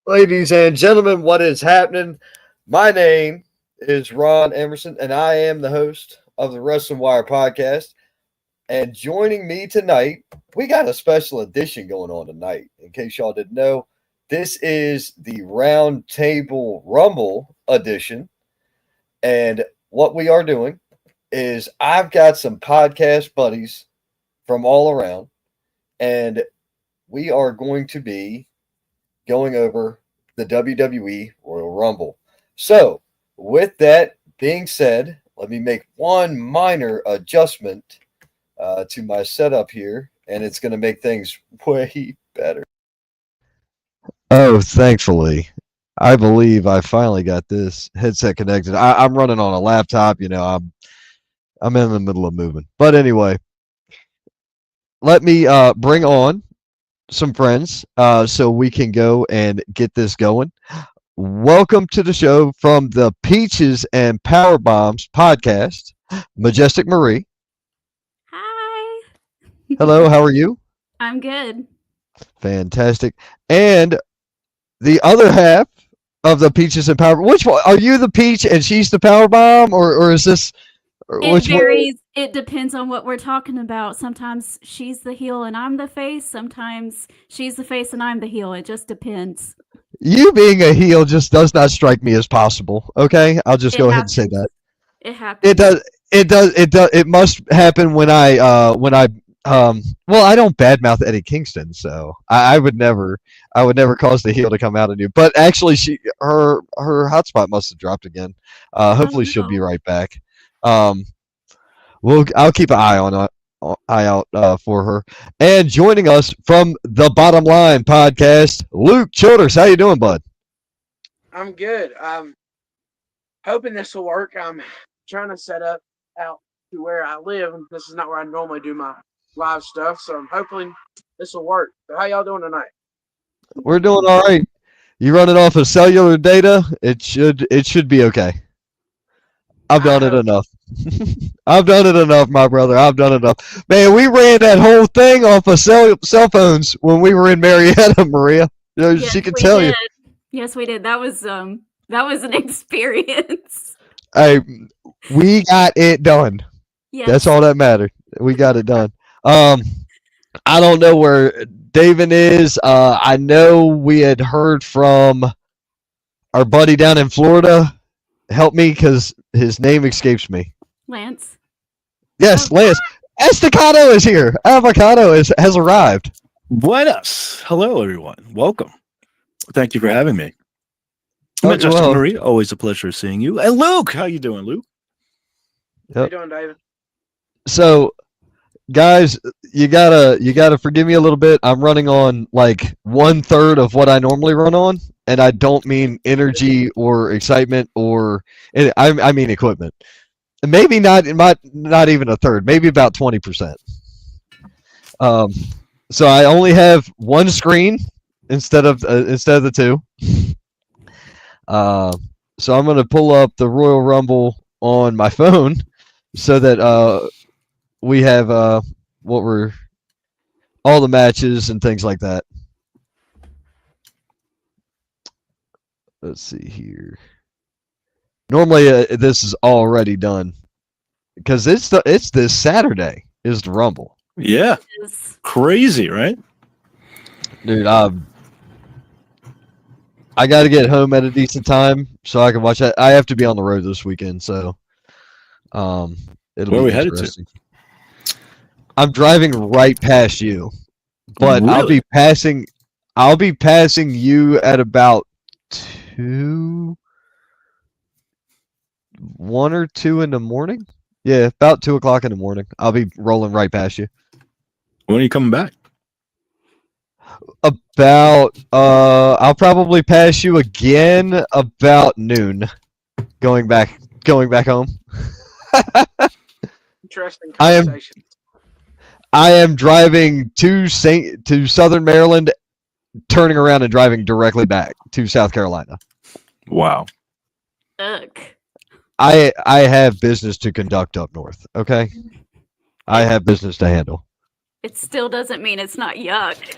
Ladies and gentlemen, what is happening? My name is Ron Emerson, and I am the host of the Wrestling Wire podcast. And joining me tonight, we got a special edition going on tonight. In case y'all didn't know, this is the Round Table Rumble edition. And what we are doing is I've got some podcast buddies from all around, and we are going to be going over the WWE Royal Rumble. So, with that being said, let me make one minor adjustment to my setup here, and it's going to make things way better. Oh, thankfully. I believe I finally got this headset connected. I'm running on a laptop, I'm in the middle of moving. But anyway, let me bring on some friends so we can go and get this going. Welcome to the show from the Peaches and Power Bombs podcast, Majestic Marie. Hi. Hello, how are you? I'm good. Fantastic. And the other half of the Peaches and Power, which one? Are you the Peach and she's the Power Bomb, or is this? It varies. It depends on what we're talking about. Sometimes she's the heel and I'm the face. Sometimes she's the face and I'm the heel. It just depends. You being a heel just does not strike me as possible. Okay, I'll just go ahead and say that. It happens. It does. It must happen when I well, I don't badmouth Eddie Kingston, so I would never cause the heel to come out of you. But actually, her hotspot must have dropped again. Hopefully, she'll be right back. I'll keep an eye out for her. And joining us from the Bottom Line podcast, Luke Childers. How you doing, bud? I'm good. I'm hoping this will work. I'm trying to set up out to where I live. This is not where I normally do my live stuff, so I'm hoping this will work. So how y'all doing tonight? We're doing all right. You running off of cellular data? It should be okay. I've done it enough. I've done it enough, my brother. I've done it enough. Man, we ran that whole thing off of cell phones when we were in Marietta, Maria. Yes, she can tell you. Yes, we did. That was an experience. Hey, we got it done. Yes. That's all that mattered. We got it done. I don't know where Daven is. I know we had heard from our buddy down in Florida. Help me, because his name escapes me. Lance. Yes, Lance. Estacado is here. Avocado has arrived. Buenas. Hello, everyone. Welcome. Thank you for having me. Majestic Marie, always a pleasure seeing you. And Luke, how you doing, Luke? How you doing, David? So, guys, you gotta forgive me a little bit. I'm running on like 1/3 of what I normally run on, and I don't mean energy or excitement or I mean equipment. Maybe not even a third. Maybe about 20%. So I only have one screen instead of the two. So I'm gonna pull up the Royal Rumble on my phone so that we have all the matches and things like that. Let's see here. Normally this is already done because it's this Saturday is the Rumble. Yeah, crazy, right? Dude, I got to get home at a decent time so I can watch that. I have to be on the road this weekend, so it'll Where be we headed interesting. I'm driving right past you, but Really? I'll be passing you at about 1 or 2 in the morning. Yeah, about 2 o'clock in the morning. I'll be rolling right past you. When are you coming back? About I'll probably pass you again about noon. Going back home. Interesting conversation. I am driving to Southern Maryland, turning around and driving directly back to South Carolina. Wow. Ugh. I have business to conduct up north, okay? I have business to handle. It still doesn't mean it's not yuck.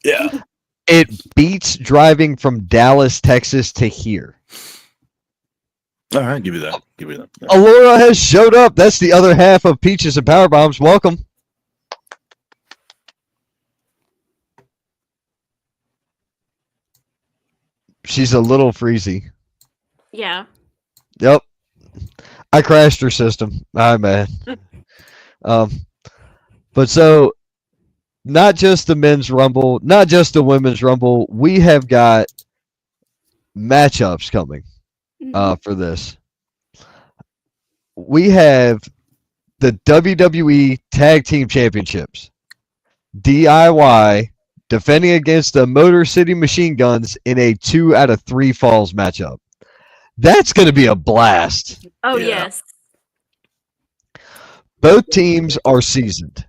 Yeah. It beats driving from Dallas, Texas to here. All right, give you that. Give you that. Yeah. Alora has showed up. That's the other half of Peaches and Power Bombs. Welcome. She's a little freezy. Yeah. Yep. I crashed her system. My bad. But so, not just the men's rumble, not just the women's rumble, we have got matchups coming for this. We have the WWE Tag Team Championships. DIY defending against the Motor City Machine Guns in a 2 out of 3 falls matchup. That's going to be a blast. Oh, Yeah. yes. Both teams are seasoned.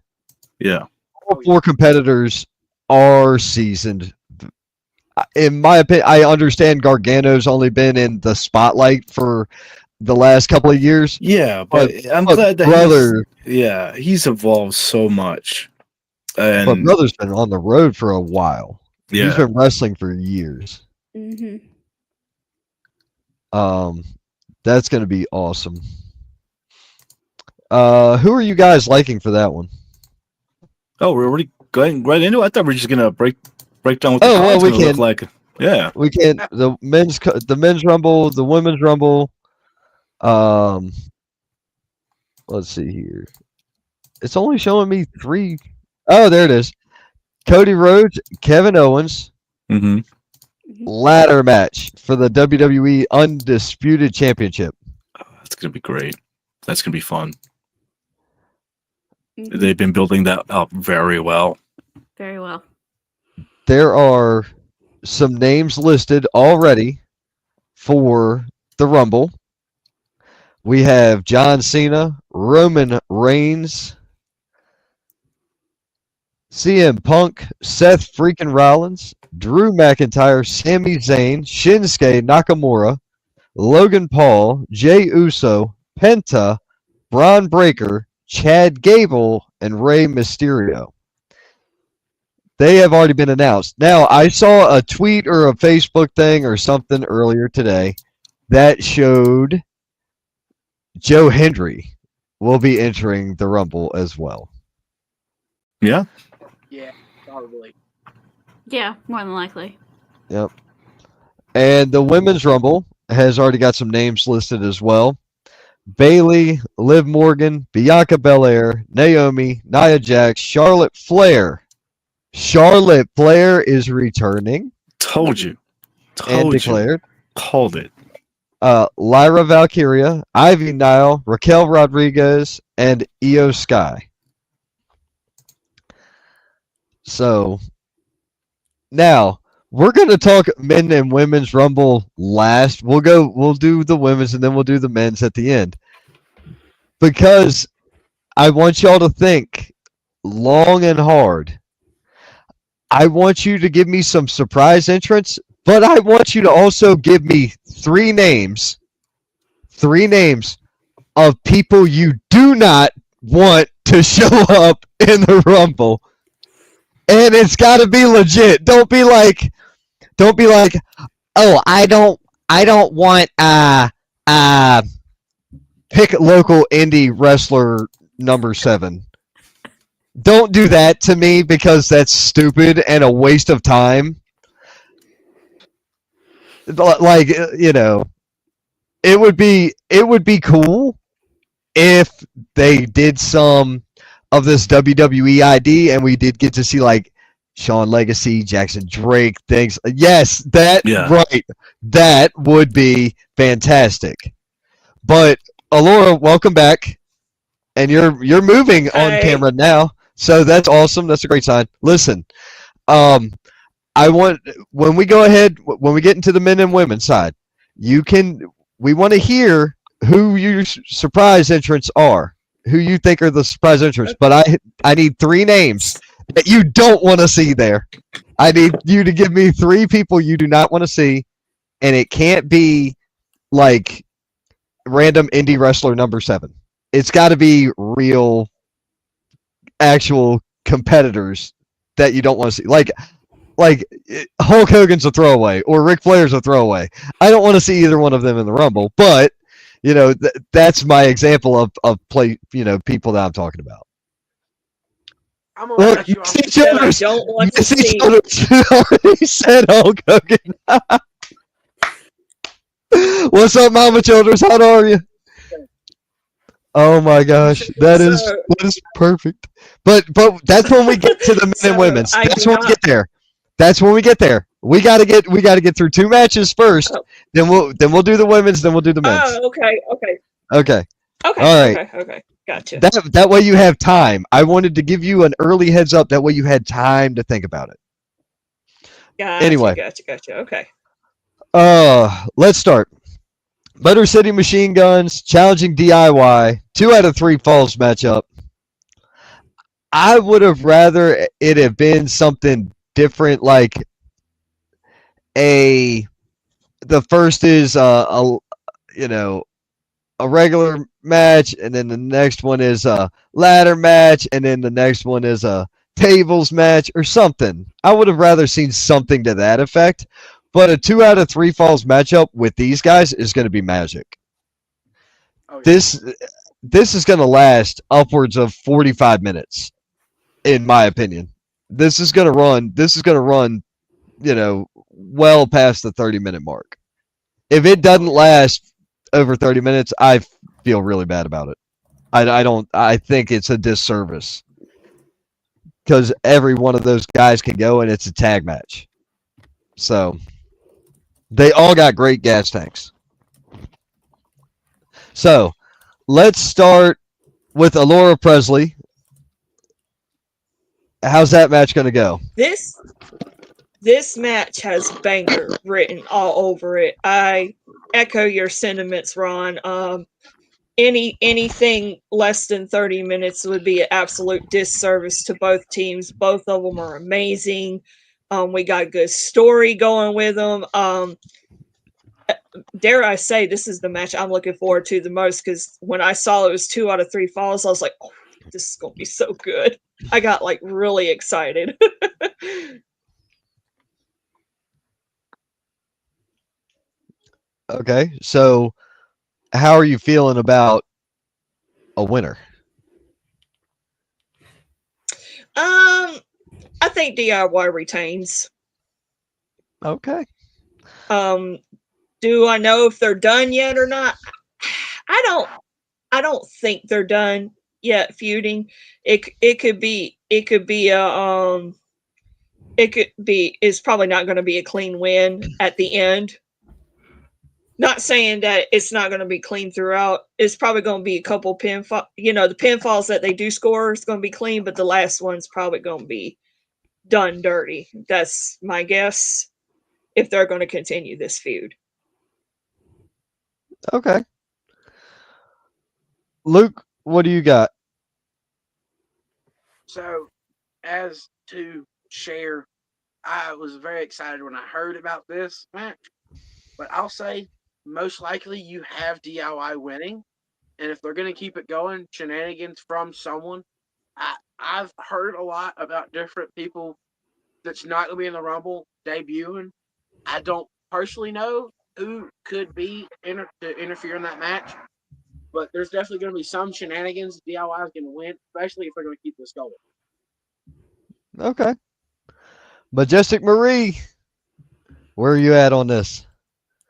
Yeah. All 4 competitors are seasoned. In my opinion, I understand Gargano's only been in the spotlight for the last couple of years. Yeah, but I'm glad that he's evolved so much. And But Brother's been on the road for a while. yeah, He's been wrestling for years. Mm-hmm. That's going to be awesome. Who are you guys liking for that one? oh, we're already going right into it. I thought we were just gonna break down what the Oh, well, card's we gonna look can. like. Yeah. We can the men's rumble, the women's rumble. Let's see here. It's only showing me 3. Oh, there it is. Cody Rhodes, Kevin Owens, Mm-hmm. ladder match for the WWE Undisputed Championship. That's gonna be great. That's gonna be fun. Mhm. They've been building that up very well. Very well. There are some names listed already for the Rumble. We have John Cena, Roman Reigns, CM Punk, Seth freaking Rollins, Drew McIntyre, Sami Zayn, Shinsuke Nakamura, Logan Paul, Jey Uso, Penta, Braun Breaker, Chad Gable, and Rey Mysterio. They have already been announced. Now, I saw a tweet or a Facebook thing or something earlier today that showed Joe Hendry will be entering the Rumble as well. Yeah. Yeah, probably. Yeah, more than likely. Yep. And the Women's Rumble has already got some names listed as well. Bailey, Liv Morgan, Bianca Belair, Naomi, Nia Jax, Charlotte Flair. Charlotte Flair is returning Told you. and Told you. declared. Called it. Lyra Valkyria, Ivy Nile, Raquel Rodriguez, and Io Sky. So now we're going to talk men and women's rumble last. We'll do the women's and then we'll do the men's at the end. Because I want y'all to think long and hard. I want you to give me some surprise entrants, but I want you to also give me 3 names of people you do not want to show up in the Rumble. And it's got to be legit. Don't be like, oh, I don't want pick local indie wrestler number 7. Don't do that to me because that's stupid and a waste of time. Like, you know, it would be cool if they did some of this WWE ID and we did get to see like Shawn Legacy, Jackson Drake, things. Yes, right. That would be fantastic. But Alora, welcome back. And you're moving on camera now. So that's awesome. That's a great sign. Listen, when we get into the men and women side, we want to hear who your surprise entrants are, who you think are the surprise entrants. But I need 3 names that you don't want to see there. I need you to give me 3 people you do not want to see, and it can't be like random indie wrestler number 7. It's got to be real, actual competitors that you don't want to see. Like, like Hulk Hogan's a throwaway or Ric Flair's a throwaway. I don't want to see either one of them in the Rumble, but that's my example of people that I'm talking about. I'm gonna cut you off. I don't want to see. Already said Hulk Hogan. What's up, Mama Childers? How are you? Oh my gosh, that is perfect. But that's when we get to the men and women's. That's when we get there. That's when we get there. We gotta get through 2 matches first. Oh. Then we'll do the women's. Then we'll do the men's. Oh, okay. Okay. All right. Okay. Gotcha. That way you have time. I wanted to give you an early heads up. That way you had time to think about it. Gotcha. Anyway. Gotcha. Okay. Let's start. Motor City Machine Guns challenging DIY 2 out of 3 falls matchup. I would have rather it have been something different, like the first is a regular match, and then the next one is a ladder match, and then the next one is a tables match or something. I would have rather seen something to that effect. But a 2 out of 3 falls matchup with these guys is going to be magic. Oh, yeah. This is going to last upwards of 45 minutes, in my opinion. This is going to run, well past the 30-minute mark. If it doesn't last over 30 minutes, I feel really bad about it. I think it's a disservice because every one of those guys can go and it's a tag match. So they all got great gas tanks. So let's start with Alora Presley. How's that match going to go? This match has banger written all over it. I echo your sentiments, Ron. Anything less than 30 minutes would be an absolute disservice to both teams. Both of them are amazing. We got a good story going with them. Dare I say, this is the match I'm looking forward to the most, because when I saw it was 2 out of 3 falls, I was like, oh, this is going to be so good. I got really excited. Okay, so how are you feeling about a winner? I think DIY retains. Okay. Do I know if they're done yet or not? I don't think they're done yet feuding. It's probably not going to be a clean win at the end. Not saying that it's not going to be clean throughout. It's probably going to be a couple pinfall. The pinfalls that they do score is going to be clean, but the last one's probably going to be done dirty. That's my guess if they're going to continue this feud. Okay. Luke, what do you got? So, as to share, I was very excited when I heard about this match, but I'll say most likely you have DIY winning, and if they're going to keep it going, shenanigans from someone. I've heard a lot about different people that's not going to be in the Rumble debuting. I don't personally know who could be to interfere in that match, but there's definitely going to be some shenanigans. DIY is going to win, especially if they're going to keep this going. Okay. Majestic Marie, where are you at on this?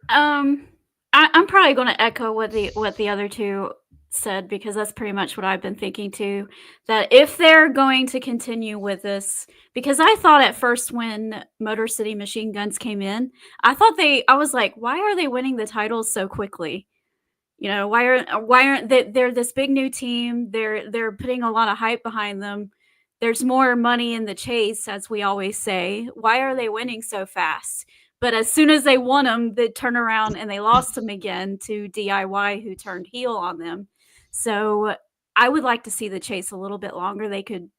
I'm probably going to echo what the other two said, because that's pretty much what I've been thinking too. That if they're going to continue with this, because I thought at first when Motor City Machine Guns came in, I was like, why are they winning the titles so quickly? Why aren't they? They're this big new team. They're putting a lot of hype behind them. There's more money in the chase, as we always say. Why are they winning so fast? But as soon as they won them, they turn around and they lost them again to DIY, who turned heel on them. So I would like to see the chase a little bit longer. They could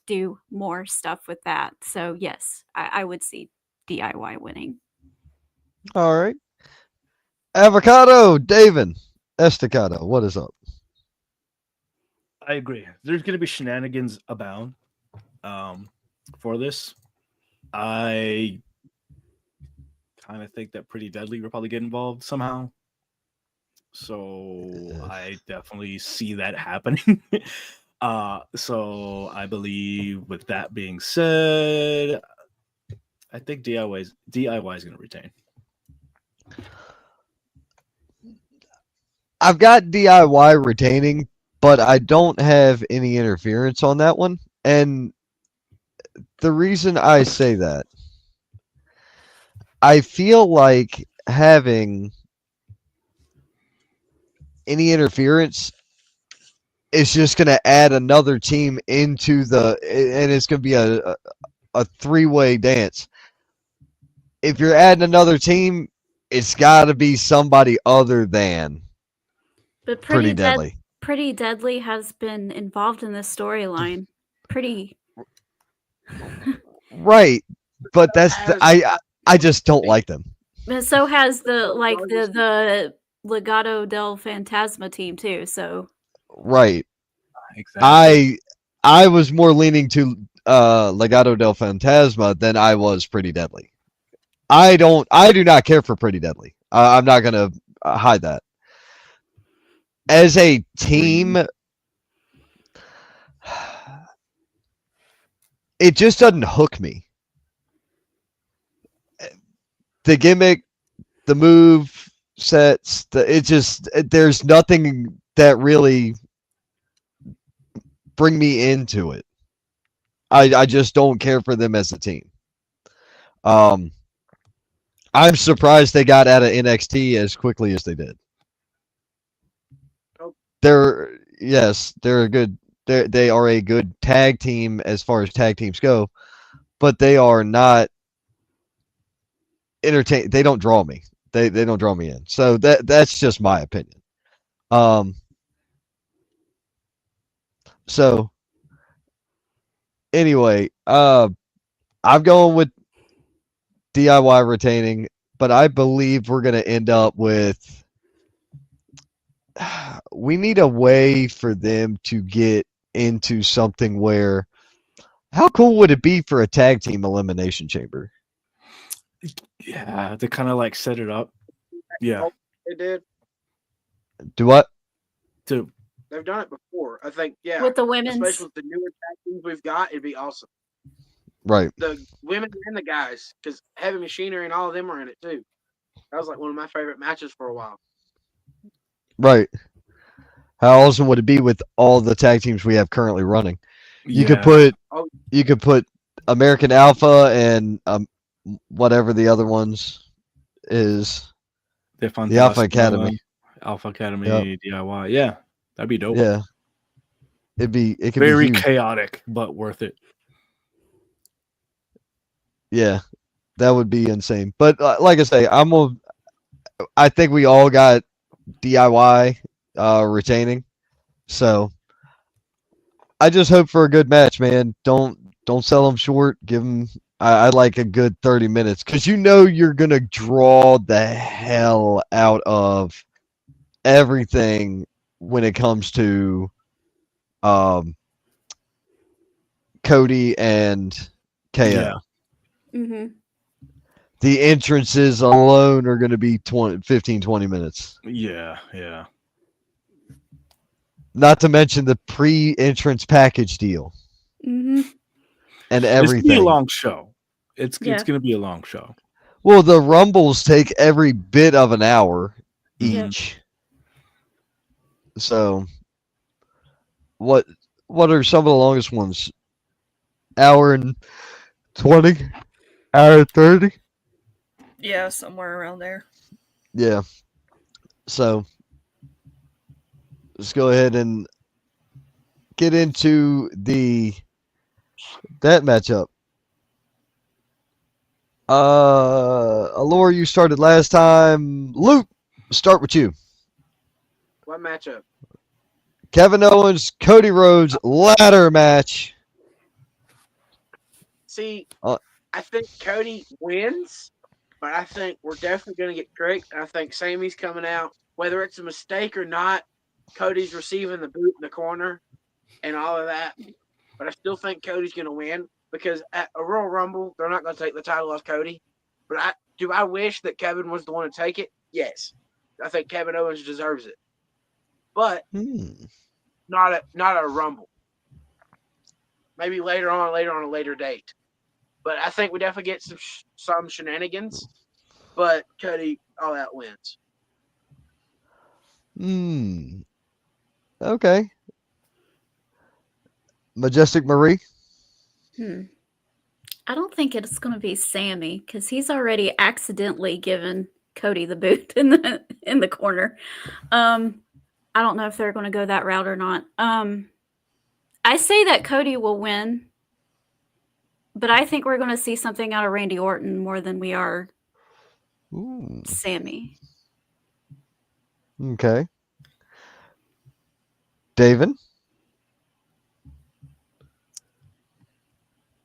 do more stuff with that. So yes, I would see DIY winning. All right. Avocado, Daven, Estacado, what is up? I agree. There's going to be shenanigans abound for this. I kind of think that Pretty Deadly will probably get involved somehow. So I definitely see that happening. So I believe with that being said, I think DIY is going to retain. I've got DIY retaining, but I don't have any interference on that one. And the reason I say that, I feel like having any interference is just going to add another team into and it's going to be a three-way dance. If you're adding another team, it's got to be somebody other than But Pretty Deadly. Pretty Deadly has been involved in this storyline. Right, but I just don't like them. And so has the Legado del Fantasma team too. So right, exactly. I was more leaning to Legado del Fantasma than I was Pretty Deadly. I do not care for Pretty Deadly. I'm not gonna hide that. As a team, it just doesn't hook me. The gimmick, the move sets, there's nothing that really bring me into it. I just don't care for them as a team. I'm surprised they got out of NXT as quickly as they did. They are a good tag team as far as tag teams go, but they are not entertain. They don't draw me. They don't draw me in. So that's just my opinion. So anyway, I'm going with DIY retaining, but I believe we're going to end up with. We need a way for them to get into something where. How cool would it be for a tag team elimination chamber? Yeah, to kind of like set it up. Yeah, they did. Do what? They've done it before. I think. Yeah, with the women's, especially with the newer tag teams we've got, it'd be awesome. Right. The women and the guys, because Heavy Machinery and all of them are in it too. That was like one of my favorite matches for a while. Right. How awesome would it be with all the tag teams we have currently running? You could put American Alpha and whatever the other ones is. The Alpha Academy. Alpha Academy DIY. Yeah, that'd be dope. Yeah. It could very be huge. Chaotic, but worth it. Yeah, that would be insane. But like I say, I think we all got DIY retaining. So I just hope for a good match, man. Don't sell them short. Give them. I like a good 30 minutes because you're gonna draw the hell out of everything when it comes to Cody and KO. Yeah. Mm-hmm. The entrances alone are going to be 15, 20 minutes. Yeah. Not to mention the pre-entrance package deal. Mm-hmm. And everything. It's going to be a long show. It's going to be a long show. Well, the Rumbles take every bit of an hour each. So, what are some of the longest ones? Hour and 20? Hour and 30? Yeah, somewhere around there. Yeah. So, let's go ahead and get into that matchup. Allure, you started last time. Luke, start with you. What matchup? Kevin Owens, Cody Rhodes ladder match. See, I think Cody wins, but I think we're definitely going to get tricked. I think Sammy's coming out. Whether it's a mistake or not, Cody's receiving the boot in the corner and all of that. But I still think Cody's going to win because at a Royal Rumble, they're not going to take the title off Cody. But do I wish that Kevin was the one to take it? Yes. I think Kevin Owens deserves it. But not at a Rumble. Maybe later on a later date. But I think we definitely get some shenanigans. But Cody all out wins. Okay. Majestic Marie? I don't think it's going to be Sammy because he's already accidentally given Cody the boot in the corner. I don't know if they're going to go that route or not. I say that Cody will win, but I think we're going to see something out of Randy Orton more than we are Sammy. Okay. Daven?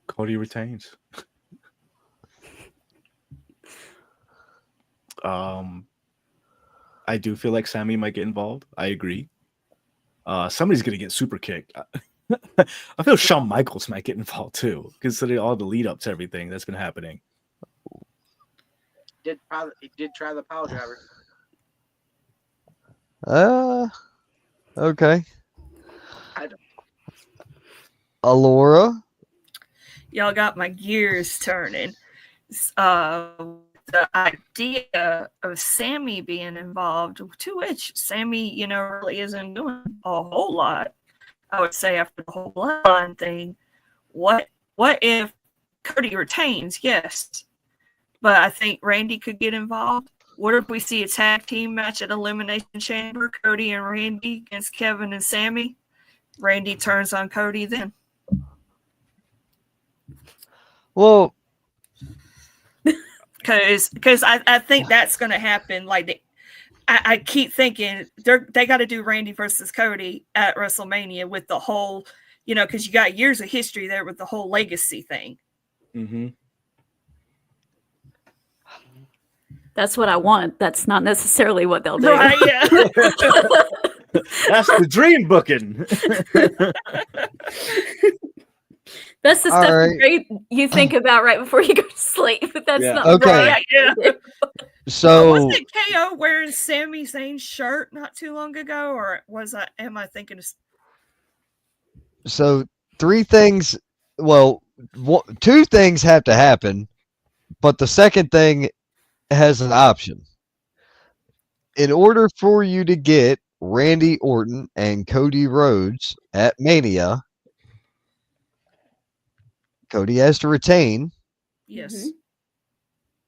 Cody retains. I do feel like Sammy might get involved. I agree. Somebody's gonna get super kicked. I feel Shawn Michaels might get involved too, considering all the lead up to everything that's been happening. He did try the pile driver. Okay. I don't. Alora? Y'all got my gears turning. The idea of Sammy being involved, to which Sammy, really isn't doing a whole lot. I would say after the whole bloodline thing, what if Cody retains? Yes, but I think Randy could get involved. What if we see a tag team match at Elimination Chamber, Cody and Randy against Kevin and Sammy? Randy turns on Cody then. Well, because I think that's going to happen. Like I keep thinking they got to do Randy versus Cody at WrestleMania with the whole, because you got years of history there with the whole legacy thing. Mm-hmm. That's what I want. That's not necessarily what they'll do. Right, yeah. That's the dream booking. That's the All stuff right. you think about right before you go to sleep. But that's not Okay. Right, yeah. So Wasn't KO wearing Sami Zayn's shirt not too long ago, or am I thinking of? So three things. Well, two things have to happen, but the second thing has an option. In order for you to get Randy Orton and Cody Rhodes at Mania, Cody has to retain, Yes.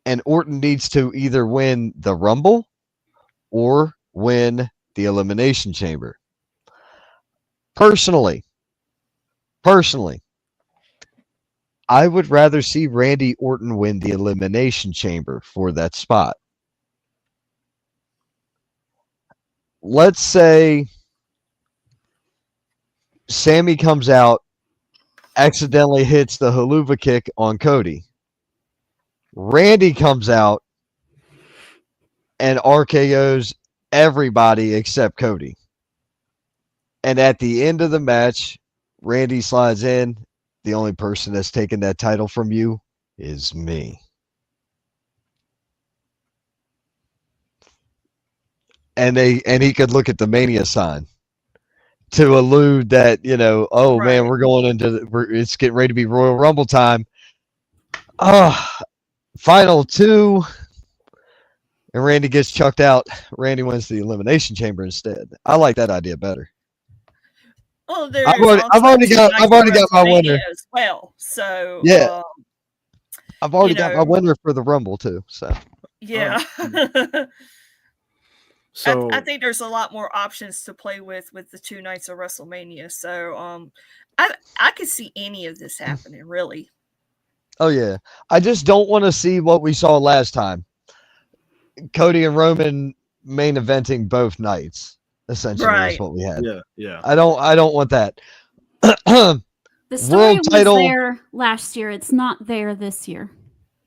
and Orton needs to either win the Rumble or win the Elimination Chamber. Personally, I would rather see Randy Orton win the Elimination Chamber for that spot. Let's say Sammy comes out, accidentally hits the haluva kick on Cody. Randy comes out and RKO's everybody except Cody. And at the end of the match, Randy slides in. The only person that's taken that title from you is me. And he could look at the Mania sign to allude that, oh Right. man, we're going into it's getting ready to be Royal Rumble time. Final two. And Randy gets chucked out. Randy wins the Elimination Chamber instead. I like that idea better. Well, there's I've already got my winner as well. So yeah, I've already got my winner for the Rumble too. So yeah. So I think there's a lot more options to play with the 2 nights of WrestleMania. So I could see any of this happening, really. oh yeah, I just don't want to see what we saw last time. Cody and Roman main eventing both nights. Essentially, Right. is what we had. yeah. I don't want that. The story World was title- there last year. It's not there this year.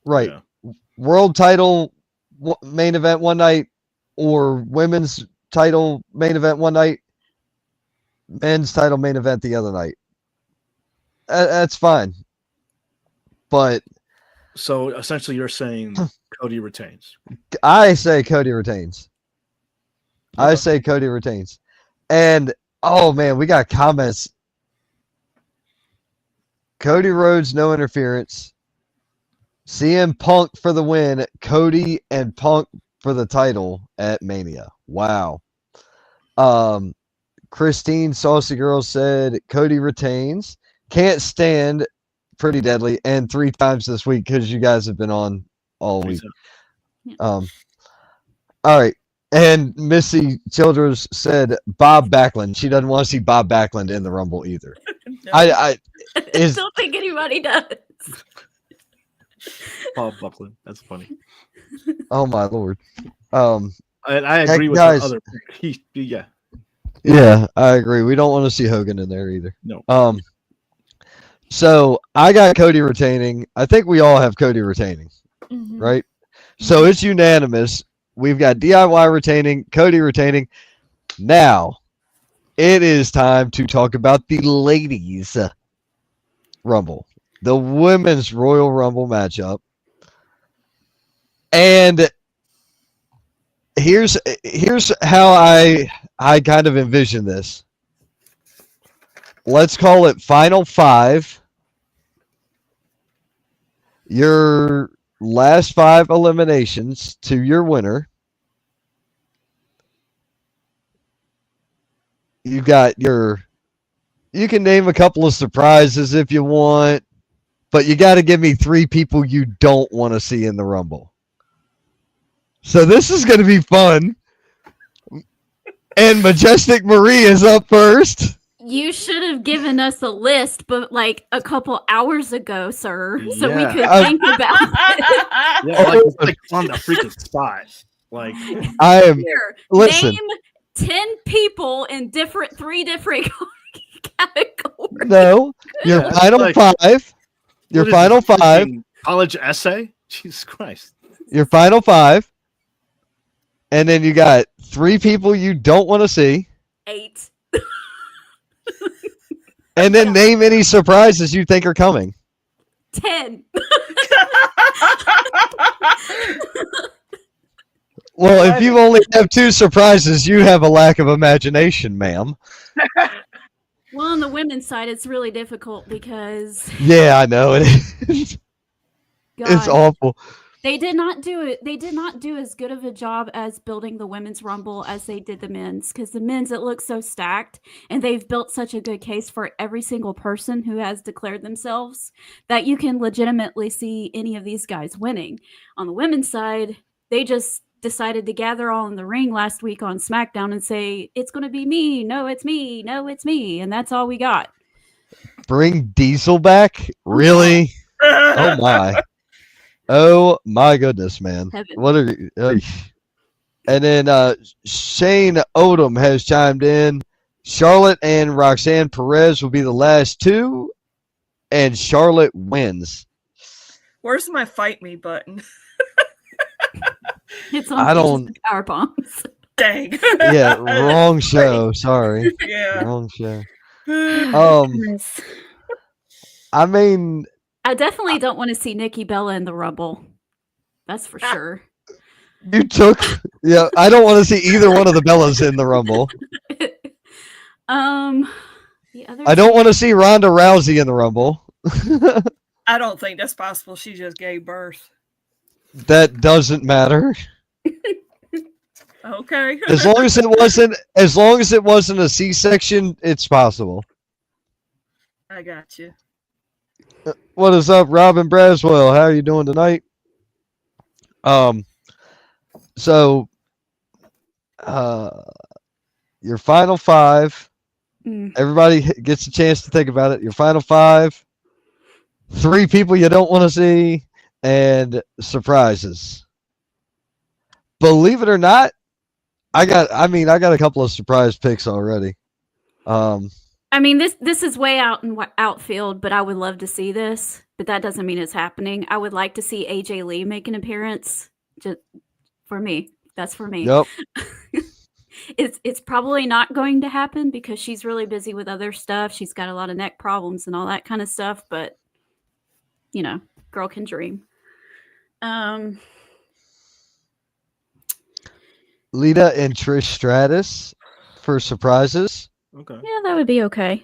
Right. Yeah. World title main event one night, or women's title main event one night, men's title main event the other night. That's fine. but So essentially, you're saying Cody retains. I say Cody retains. I Okay. say Cody retains. And oh man, we got comments. Cody Rhodes, no interference. CM Punk for the win. Cody and Punk for the title at Mania. Wow. Christine Saucy Girl said Cody retains. Can't stand Pretty Deadly, and 3 times this week because you guys have been on all week. All right. And Missy Childers said Bob Backlund. She doesn't want to see Bob Backlund in the Rumble either. No. I I don't think anybody does. Bob Buckland. That's funny. Oh my lord. And I agree with guys. the other. Yeah. Yeah, I agree. We don't want to see Hogan in there either. No. So I got Cody retaining. I think we all have Cody retaining, Mhm. right? So it's unanimous. We've got DIY retaining, Cody retaining. Now, it is time to talk about the ladies' Rumble, the women's Royal Rumble matchup. And here's how I kind of envision this. Let's call it Final 5. Your last 5 eliminations to your winner. You got you can name a couple of surprises if you want, but you got to give me 3 people you don't want to see in the Rumble. So this is going to be fun. And Majestic Marie is up first. You should have given us a list, but like a couple hours ago, sir, so we Yeah. could think about it. Yeah, like, it's like on the freaking spot. Like, I am. Here, Listen. name 10 people in 3 different categories. No, your Yeah, final like- 5. Your what is final this, 5. freaking college essay? Jesus Christ. Your final 5. And then you got 3 people you don't want to see. 8. And then name any surprises you think are coming. 10. Well, if you only have 2 surprises, you have a lack of imagination, ma'am. Well, on the women's side, it's really difficult because Yeah, I know it is. It's God, awful. they did not do it. They did not do as good of a job as building the women's rumble as they did the men's. Because the men's, it looks so stacked, and they've built such a good case for every single person who has declared themselves that you can legitimately see any of these guys winning. On the women's side, they just decided to gather all in the ring last week on SmackDown and say, it's going to be me. No, it's me. No, it's me. And that's all we got. Bring Diesel back? Really? Oh, my. Oh, my goodness, man. Heaven. What are you? And then Shane Odom has chimed in. Charlotte and Roxanne Perez will be the last 2, and Charlotte wins. Where's my fight me button? It's on I don't- power bombs. Dang. Yeah, wrong show. Sorry. Yeah. Wrong show. Oh, Yes. I mean, I definitely don't want to see Nikki Bella in the Rumble. That's for sure. you took. Yeah, I don't want to see either one of the Bellas in the Rumble. The other I don't want to see Ronda Rousey in the Rumble. I don't think that's possible. She just gave birth. That doesn't matter. Okay. As long as it wasn't a C-section, it's possible. I got you. What is up, Robin Braswell? How are you doing tonight? So your final 5. Everybody gets a chance to think about it. Your final 5. 3 people you don't want to see, and surprises. Believe it or not, I got a couple of surprise picks already. I mean, this is way out in outfield, but I would love to see this. But that doesn't mean it's happening. I would like to see AJ Lee make an appearance. Just for me, that's for me. Yep. It's probably not going to happen because she's really busy with other stuff. She's got a lot of neck problems and all that kind of stuff. But girl can dream. Lita and Trish Stratus for surprises. Okay. Yeah, that would be okay.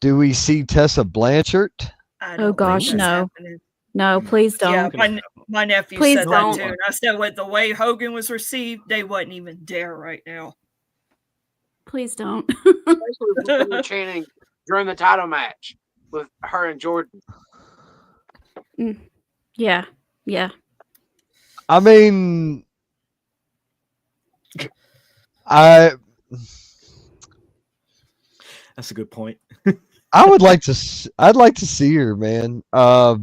Do we see Tessa Blanchard? I Oh, don't think gosh, that's no. happening. No, please Yeah, don't. my nephew Please said don't. that too. And I said, with the way Hogan was received, they wouldn't even dare right now. Please don't. Especially with what they were chanting during the title match with her and Jordan. Yeah. I mean, I That's a good point. I would like to. I'd like to see her, man. I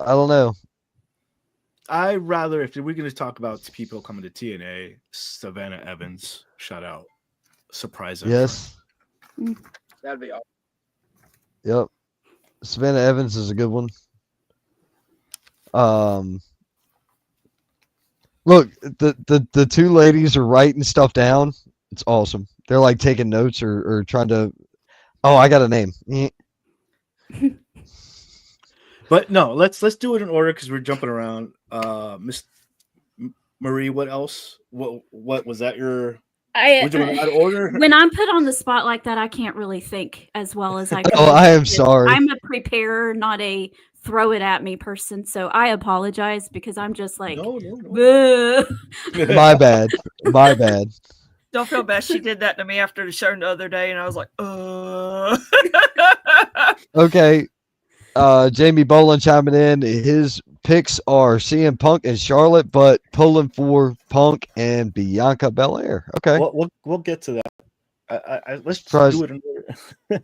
don't know. I rather, if we're going to talk about people coming to TNA, Savannah Evans, shout out, surprise. Yes. That'd be awesome. Yep. Savannah Evans is a good one. Look, the two ladies are writing stuff down. It's awesome. They're like taking notes or trying to. Oh, I got a name. But no, let's do it in order because we're jumping around. Miss Marie, what else? What was that? We're doing out of order. When I'm put on the spot like that, I can't really think as well as I could. Oh, I am sorry. I'm a preparer, not a throw it at me person. So I apologize because I'm just like, No. "Bleh." My bad. My bad. Don't feel bad. She did that to me after the show the other day, and I was like, Okay. Jamie Boland chiming in. His picks are CM Punk and Charlotte, but pulling for Punk and Bianca Belair. Okay. We'll get to that. Let's Surprise. do it in order.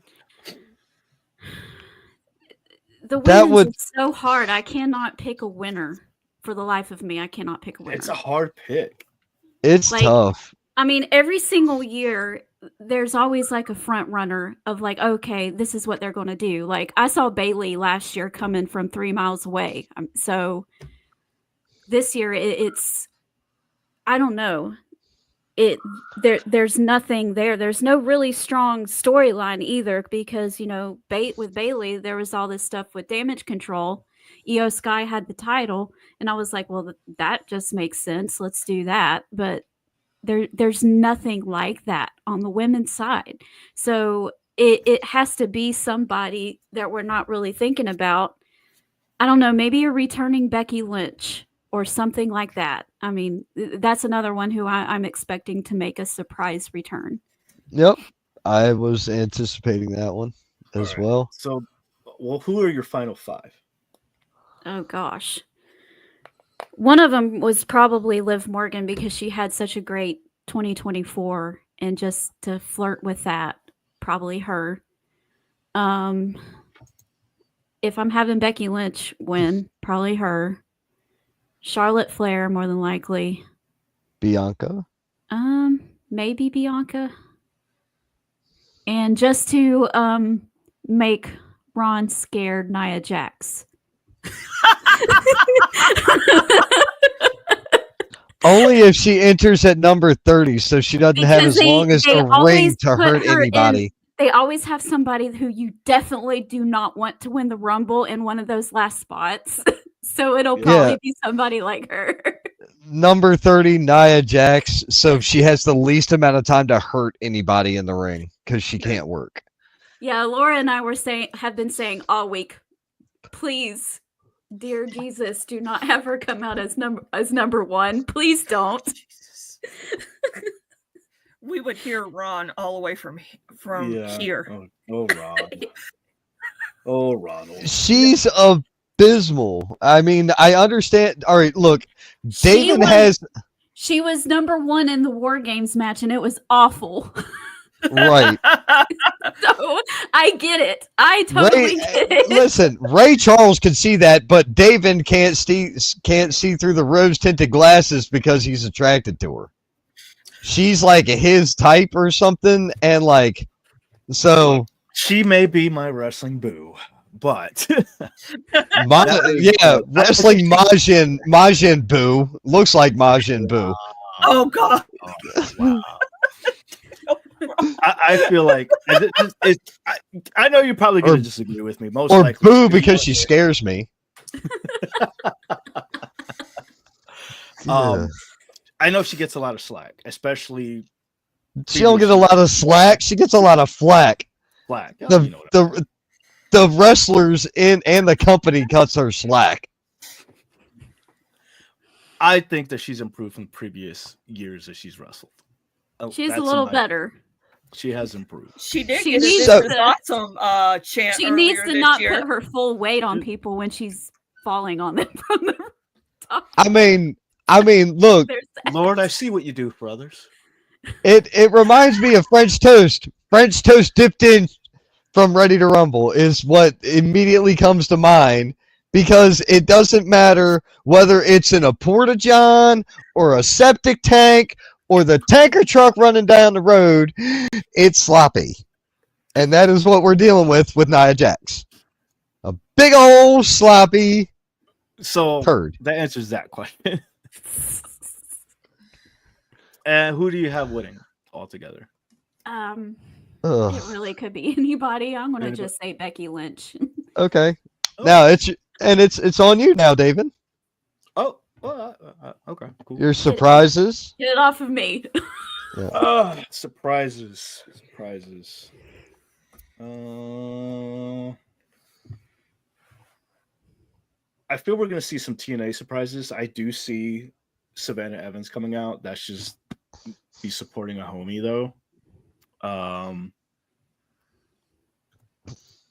The That women's would- is so hard. I cannot pick a winner for the life of me. I cannot pick a winner. It's a hard pick. It's Like- tough. I mean, every single year, there's always like a front runner of like, okay, this is what they're going to do. Like I saw Bailey last year coming from 3 miles away. So this year it's, I don't know. There's nothing there. There's no really strong storyline either because, you know, with Bailey, there was all this stuff with Damage Control. Io Sky had the title and I was like, well, that just makes sense. Let's do that. But there's nothing like that on the women's side. So it has to be somebody that we're not really thinking about. I don't know, maybe a returning Becky Lynch or something like that. I mean, that's another one who I'm expecting to make a surprise return. Yep. I was anticipating that one as All right. well. So, who are your final five? Oh, gosh. One of them was probably Liv Morgan because she had such a great 2024 and just to flirt with that, probably her. If I'm having Becky Lynch win, probably her. Charlotte Flair, more than likely. Bianca. Maybe Bianca. And just to make Ron scared, Nia Jax. Only if she enters at number 30, so she doesn't have Because as long as they a ring always to put hurt her anybody. They always have somebody who you definitely do not want to win the Rumble in one of those last spots. So it'll probably be somebody like her. Number 30, Nia Jax, so she has the least amount of time to hurt anybody in the ring because she can't work. Yeah, Laura and I have been saying all week, please, dear Jesus, do not have her come out as number one. Please don't. we would hear Ron all the way from here. Oh, Ron. Oh, Ronald. She's abysmal. I mean, I understand. All right, look, Daven She was number one in the War Games match, and it was awful. right. So I get it. I totally get it. Listen, Ray Charles can see that, but Daven can't see through the rose-tinted glasses because he's attracted to her. She's like his type or something, and like, so she may be my wrestling boo, but wrestling Majin Buu looks like Majin Buu. Oh God! Wow. I feel like I know you're probably going Or- to disagree with me. Most Or likely, boo because she scares me. Yeah. I know she gets a lot of slack, especially She don't get a lot of slack. She gets a lot of flack. slack. Oh, The you know what I mean. the wrestlers and the company cuts her slack. I think that she's improved from previous years that she's wrestled. She's a That's little my- better. She has improved. She did She get a needs This to- Is Awesome chant She needs earlier to this not year. put her full weight on people when she's falling on them from the top. I mean, look, There's that. Lord, I see what you do for others. it reminds me of French toast. French toast dipped in from Ready to Rumble is what immediately comes to mind, because it doesn't matter whether it's in a porta-john or a septic tank or the tanker truck running down the road, it's sloppy. And that is what we're dealing with Nia Jax. A big old sloppy So turd. that answers that question. And who do you have winning altogether? It Ugh. really could be anybody. I'm gonna Anybody. just say Becky Lynch. Okay. Oh. Now it's on you now, David. Oh, okay, cool. Your surprises. Get it off of me. Surprises. I feel we're gonna see some TNA surprises. I do see Savannah Evans coming out. That's just be supporting a homie though.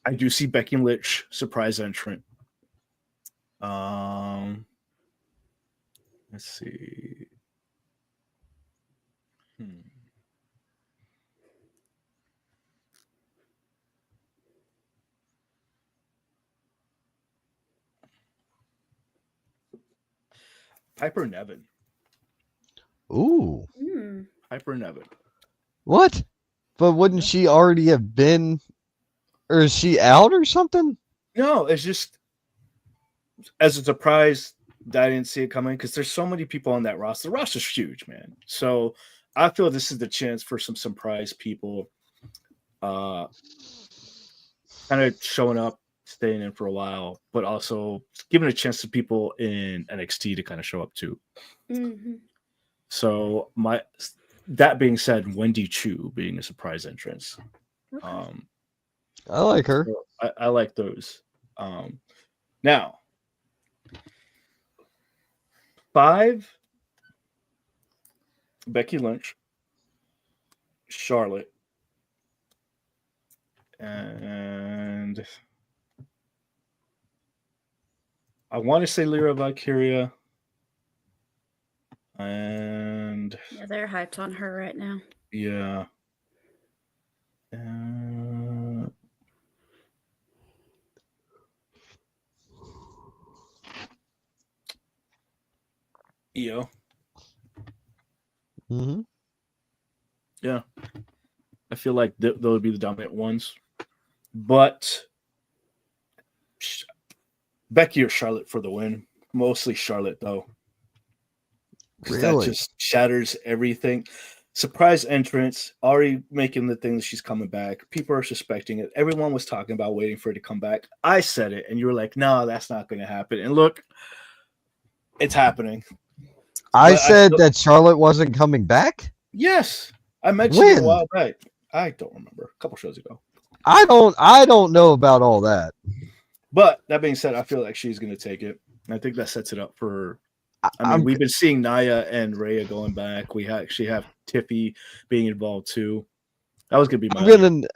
I do see Becky Lynch surprise entrant. Let's see. Piper Nevin. Ooh. Piper Nevin. What? But wouldn't she already have been, or is she out or something? No, it's just as a surprise that I didn't see it coming because there's so many people on that roster. The roster's huge, man. So I feel this is the chance for some surprise people kind of showing up, staying in for a while, but also giving a chance to people in NXT to kind of show up too. Mm-hmm. So that being said, Wendy Chu being a surprise entrance. Okay. I like her. So I like those. Now, 5, Becky Lynch, Charlotte, and I want to say Lyra Valkyria, and Yeah, they're hyped on her right now. yeah. EO. Mm-hmm. Yeah. I feel like those would be the dominant ones. But Becky or Charlotte for the win. Mostly Charlotte, though. Really? That just shatters everything. Surprise entrance, already making the thing that she's coming back. People are suspecting it. Everyone was talking about waiting for her to come back. I said it, and you were like, no, that's not going to happen. And look, it's happening. I said that Charlotte wasn't coming back? Yes. I mentioned it a When? while back. I don't remember. A couple shows ago. I don't know about all that. But that being said, I feel like she's going to take it. And I think that sets it up for. I mean, we've been seeing Nia and Rhea going back. We actually have Tiffy being involved too. That was going to be my.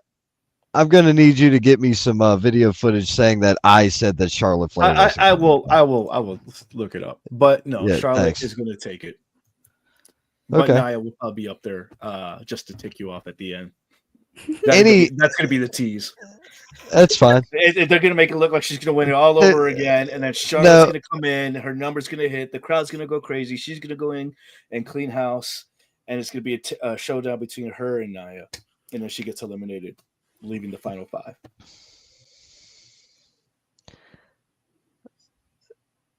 I'm gonna need you to get me some video footage saying that I said that Charlotte Flair. I will look it up. But no, Yeah, Charlotte thanks. is going to take it. But Okay. Nia will probably be up there just to tick you off at the end. That's going to be the tease. That's fine. They're going to make it look like she's going to win it all over again, and then Charlotte's going to come in, her number's going to hit, the crowd's going to go crazy, she's going to go in and clean house, and it's going to be a showdown between her and Nia, and then she gets eliminated, leaving the final 5.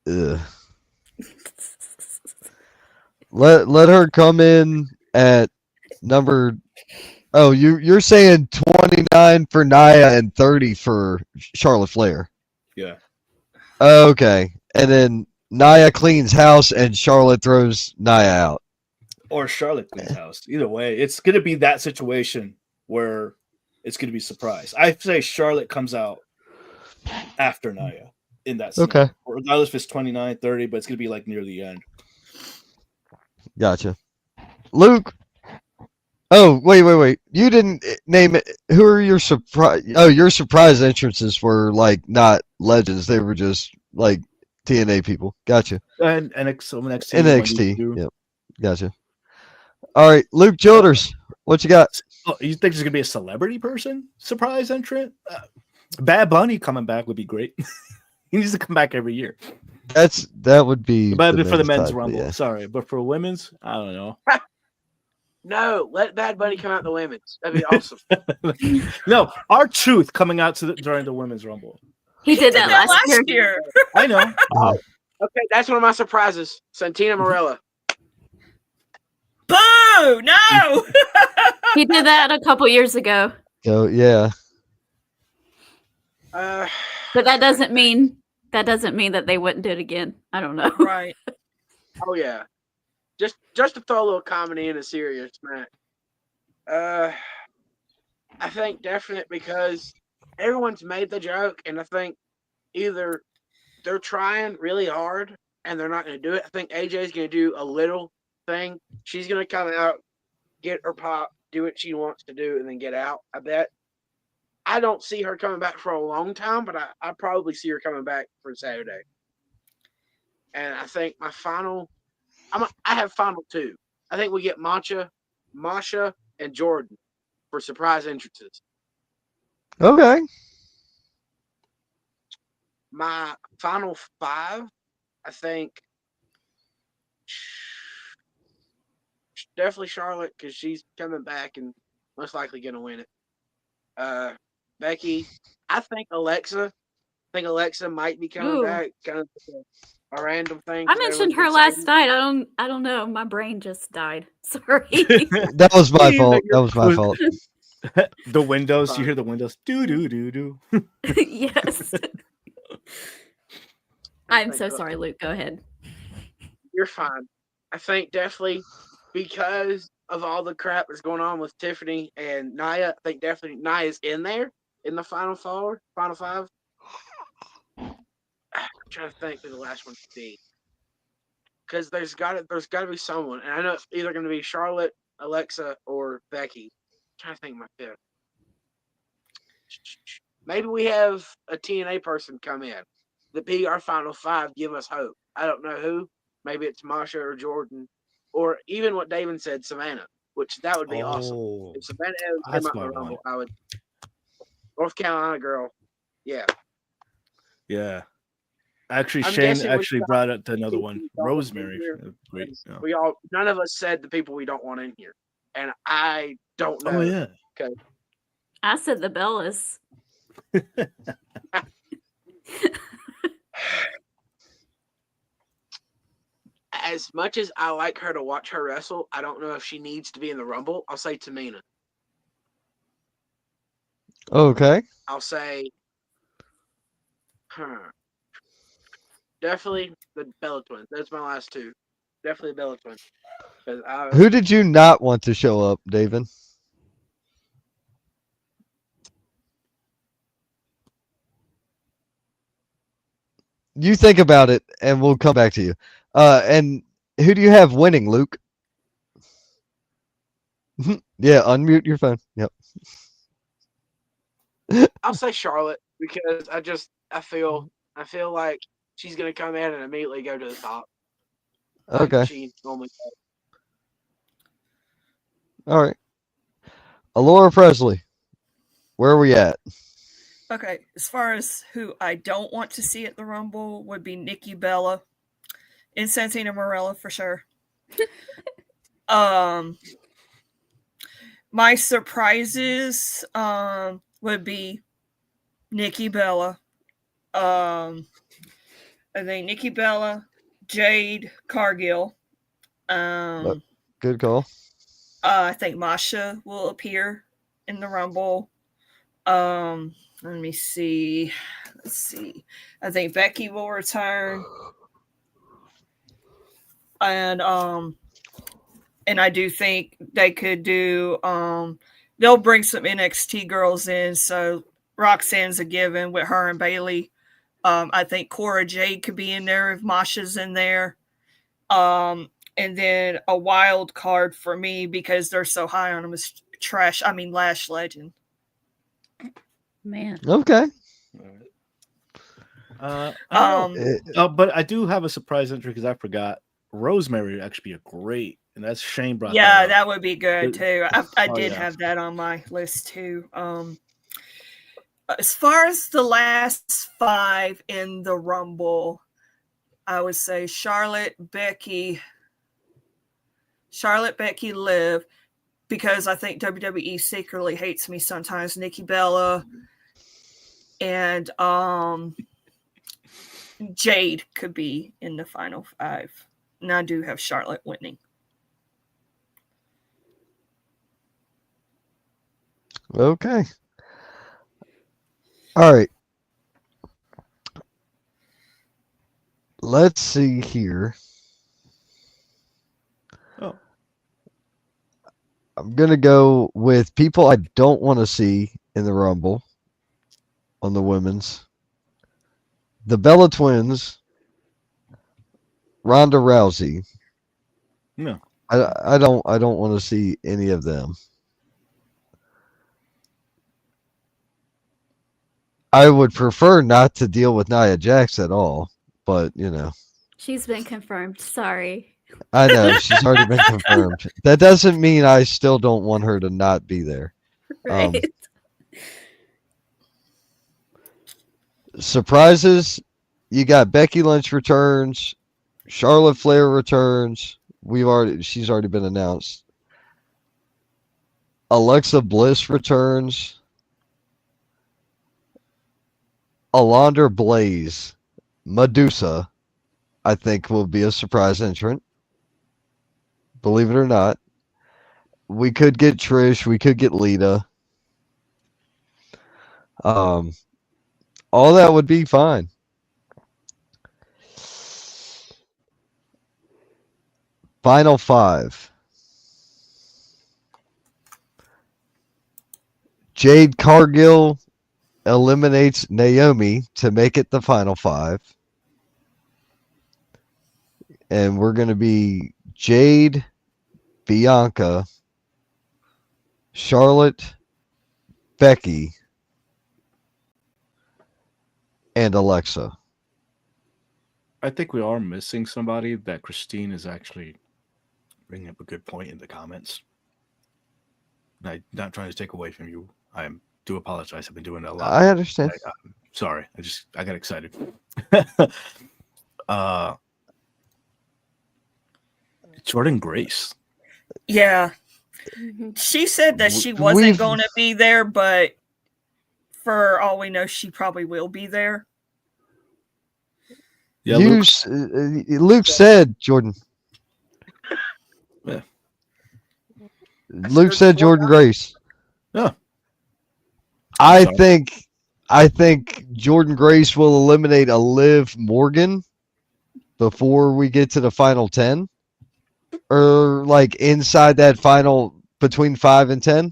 Ugh. Let her come in at number Oh, you're saying 29 for Nia and 30 for Charlotte Flair. Yeah. Okay, and then Nia cleans house and Charlotte throws Nia out. Or Charlotte cleans house. Either way, it's going to be that situation where it's going to be surprise. I say Charlotte comes out after Nia in that scenario. Okay. Regardless if it's 29, 30, but it's going to be like near the end. Gotcha. Luke. Oh, wait. You didn't name it. Who are your surprise? Oh, your surprise entrances were like not legends. They were just like TNA people. Gotcha. And NXT. NXT. Yep. Gotcha. All right, Luke Childers. What you got? Oh, you think there's going to be a celebrity person surprise entrant? Bad Bunny coming back would be great. He needs to come back every year. That would be. But for the men's type, rumble, yeah. sorry, but for women's, I don't know. No, let Bad Bunny come out the women's. That'd be awesome. No, R-Truth coming out during the women's rumble. He did that last year. I know. Okay, that's one of my surprises. Santina Morella. Boo! No. He did that a couple years ago. So yeah. But that doesn't mean that they wouldn't do it again. I don't know. Right. Oh yeah. Just to throw a little comedy in a serious match. I think definite because everyone's made the joke, and I think either they're trying really hard and they're not going to do it. I think AJ's going to do a little thing. She's going to come out, get her pop, do what she wants to do, and then get out. I bet. I don't see her coming back for a long time, but I probably see her coming back for Saturday. And I think my final, I have final two. I think we get Masha, and Jordan for surprise entrances. Okay. My final five, I think, definitely Charlotte because she's coming back and most likely going to win it. Becky, I think Alexa. Might be coming back. Kind of a random thing. I mentioned her last night. I don't know. My brain just died. Sorry. That was my fault. The windows. You hear the windows. Do do do do. Yes. I'm so sorry, Luke. Go ahead. You're fine. I think definitely because of all the crap that's going on with Tiffany and Nia, I think definitely Nia's in there in the final five. I'm trying to think who the last one to be. Because there's got to be someone. And I know it's either going to be Charlotte, Alexa, or Becky. I'm trying to think of my fifth. Maybe we have a TNA person come in. The be our final five, give us hope. I don't know who. Maybe it's Masha or Jordan. Or even what Daven said, Savannah. Which that would be awesome. If Savannah came out in the Rumble, I would. North Carolina girl. Yeah. Yeah. Actually, Shane actually brought up another one. Rosemary. Great. Yeah. None of us said the people we don't want in here. And I don't know. Oh, yeah. Okay. I said the Bellas. As much as I like her to watch her wrestle, I don't know if she needs to be in the Rumble. I'll say Tamina. Okay. I'll say definitely the Bella Twins. That's my last two. Definitely Bella Twins. Who did you not want to show up, David? You think about it, and we'll come back to you. And who do you have winning, Luke? Yeah, unmute your phone. Yep. I'll say Charlotte because I feel like she's gonna come in and immediately go to the top. Okay. Like she normally does. All right. Alora Presley, where are we at? Okay, as far as who I don't want to see at the Rumble would be Nikki Bella and Santina Morella for sure. My surprises would be Nikki Bella. I think Nikki Bella, Jade Cargill. Good call. I think Masha will appear in the Rumble. Let me see. Let's see. I think Becky will return. And I do think they could do they'll bring some NXT girls in. So Roxanne's a given with her and Bailey. I think Cora Jade could be in there if Masha's in there. And then a wild card for me because they're so high on them is Lash Legend. Man. Okay. I don't know. Eh, But I do have a surprise entry because I forgot. Rosemary would actually be a great, and that's Shane brought Yeah, that up. that would be good too. I Oh, did yeah. have that on my list too. As far as the last 5 in the Rumble, I would say Charlotte, Becky, Liv, because I think WWE secretly hates me sometimes. Nikki Bella and Jade could be in the final 5. And I do have Charlotte winning. Okay. All right. Let's see here. Oh. I'm going to go with people I don't want to see in the Rumble on the women's. The Bella Twins, Ronda Rousey. No. I don't want to see any of them. I would prefer not to deal with Nia Jax at all, but you know. She's been confirmed. Sorry. I know she's already been confirmed. That doesn't mean I still don't want her to not be there. Right. Surprises, you got Becky Lynch returns, Charlotte Flair returns. She's already been announced. Alexa Bliss returns. Alondra Blaze, Medusa, I think will be a surprise entrant. Believe it or not. We could get Trish, we could get Lita. All that would be fine. Final 5. Jade Cargill eliminates Naomi to make it the final 5. And we're going to be Jade, Bianca, Charlotte, Becky, and Alexa. I think we are missing somebody that Christine is actually bringing up a good point in the comments. I'm not trying to take away from you. I do apologize. I've been doing it a lot. I understand. I'm sorry. I got excited. Jordan Grace. Yeah. Mhm. She said that she We've- wasn't going to be there, but for all we know, she probably will be there. Yeah, Luke said Jordan. Yeah. Luke said Jordan Grace. Yeah. I Sorry. think Jordan Grace will eliminate a Liv Morgan before we get to the final 10, or like inside that final between 5 and 10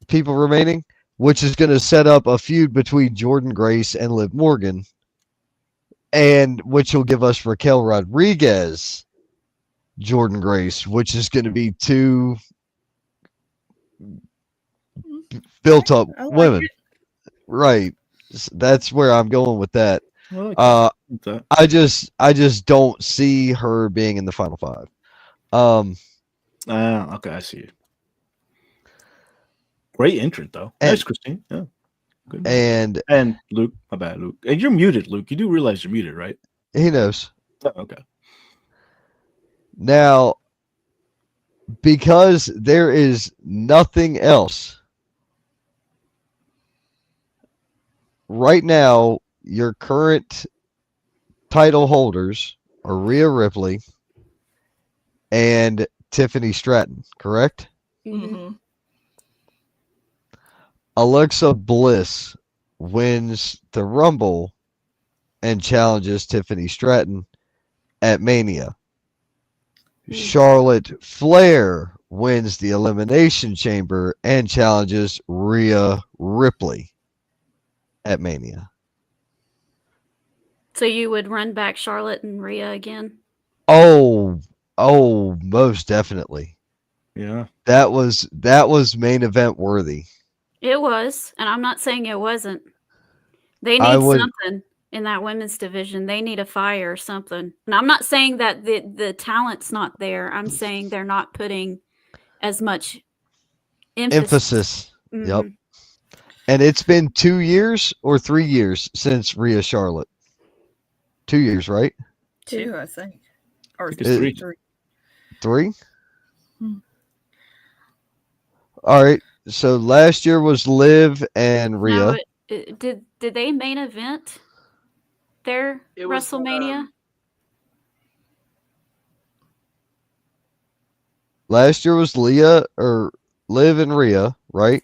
people remaining, which is going to set up a feud between Jordan Grace and Liv Morgan, and which will give us Raquel Rodriguez, Jordan Grace, which is going to be 2 built up I like women. it. Right. That's where I'm going with that. I like that. I just don't see her being in the final 5. Okay, I see you. Great entrant though. And- Nice, Christine. Yeah. Good. And Luke, my bad, Luke. And you're muted, Luke. You do realize you're muted, right? he knows. Oh, okay. Now, because there is nothing else right now, your current title holders are Rhea Ripley and Tiffany Stratton, correct? Mhm. Mm-hmm. Alexa Bliss wins the Rumble and challenges Tiffany Stratton at Mania. Charlotte Flair wins the Elimination Chamber and challenges Rhea Ripley at Mania. So you would run back Charlotte and Rhea again? Oh, most definitely. Yeah. That was main event worthy. It was, and I'm not saying it wasn't. They I need would- something in that women's division. They need a fire or something. And I'm not saying that the talent's not there. I'm saying they're not putting as much emphasis. Yep. Mhm. And it's been 2 years or 3 years since Rhea Charlotte. 2 years, right? 2, I think. Or think it's 3. 3. 3? Hmm. All right. So last year was Liv and Rhea. Now, did they main event their It was, WrestleMania? Last year was Liv and Rhea, right?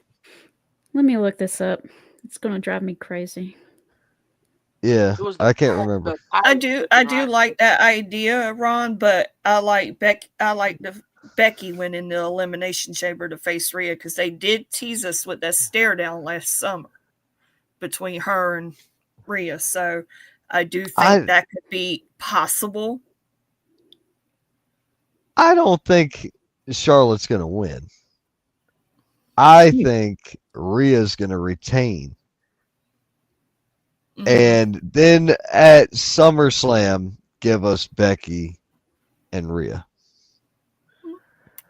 Let me look this up. It's gonna drive me crazy. Yeah, It was I can't remember. the I do like that idea, Ron, but I like Becky winning the Elimination Chamber to face Rhea because they did tease us with that stare down last summer between her and Rhea. So I do think that could be possible. I don't think Charlotte's going to win. I think Rhea's going to retain. Mhm. And then at SummerSlam, give us Becky and Rhea.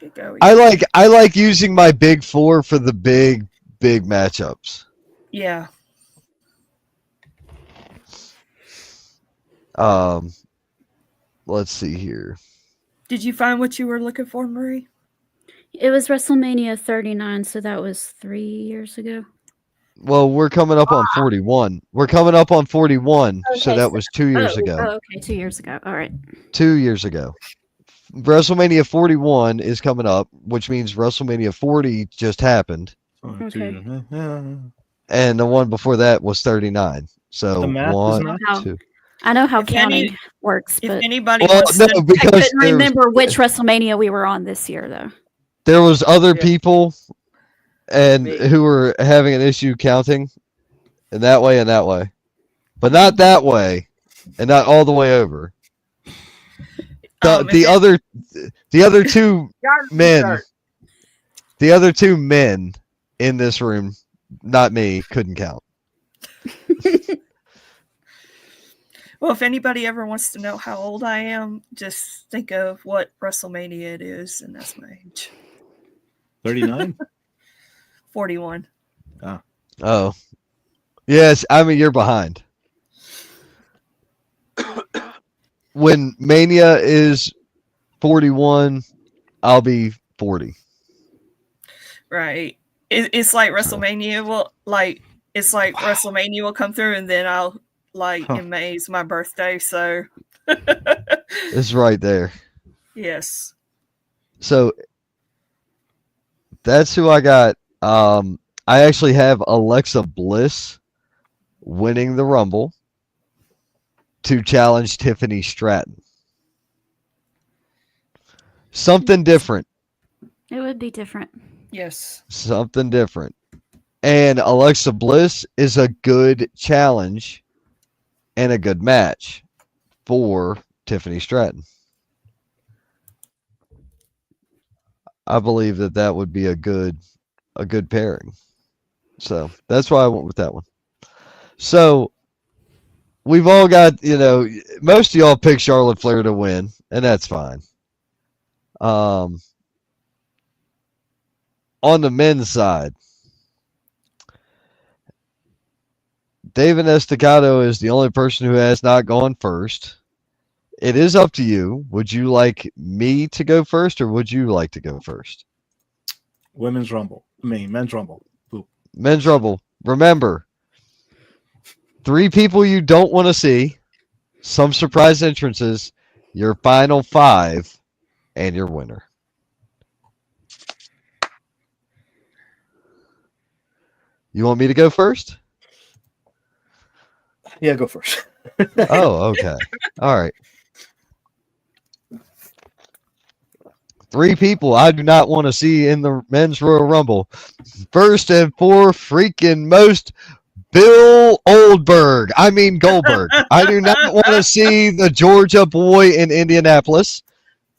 Good go, I like using my big four for the big matchups. yeah. Let's see here. Did you find what you were looking for, Marie? It was WrestleMania 39, so that was 3 years ago. Well, we're coming up on 41. We're coming up on 41, so Okay, that was 2 years ago. Oh, okay, 2 years ago. All right. 2 years ago. WrestleMania 41 is coming up, which means WrestleMania 40 just happened. Okay. And the one before that was 39. So The math is 1, not- 2. I know how If counting works, If but anybody Well, wants no, to, I because couldn't remember which WrestleMania we were on this year, though. there was other Yeah. people and Me. who were having an issue counting in that way, but not that way, and not all the way over. The other two men, the other two men in this room, not me, couldn't count. well, if anybody ever wants to know how old I am, just think of what WrestleMania it is, and that's my age. 39? 41. Oh, yes. I mean, you're behind. When Mania is 41, I'll be 40. Right. It's like WrestleMania will WrestleMania will come through, and then I'll in May is my birthday, so It's right there. yes. So that's who I got. I actually have Alexa Bliss winning the Rumble to challenge Tiffany Stratton. Something different. It would be different. Yes. Something different. And Alexa Bliss is a good challenge and a good match for Tiffany Stratton. I believe that would be a good pairing. So that's why I went with that one. So we've all got, most of y'all pick Charlotte Flair to win, and that's fine. On the men's side, Daven Estacado is the only person who has not gone first. It is up to you. Would you like me to go first, or would you like to go first? Men's Rumble. Boop. Men's Rumble. Remember, 3 people you don't want to see, some surprise entrances, your final 5, and your winner. You want me to go first? Yeah, go first. Oh, okay. All right. 3 people I do not want to see in the men's Royal Rumble. First and freaking most, Bill Goldberg. I do not want to see the Georgia boy in Indianapolis.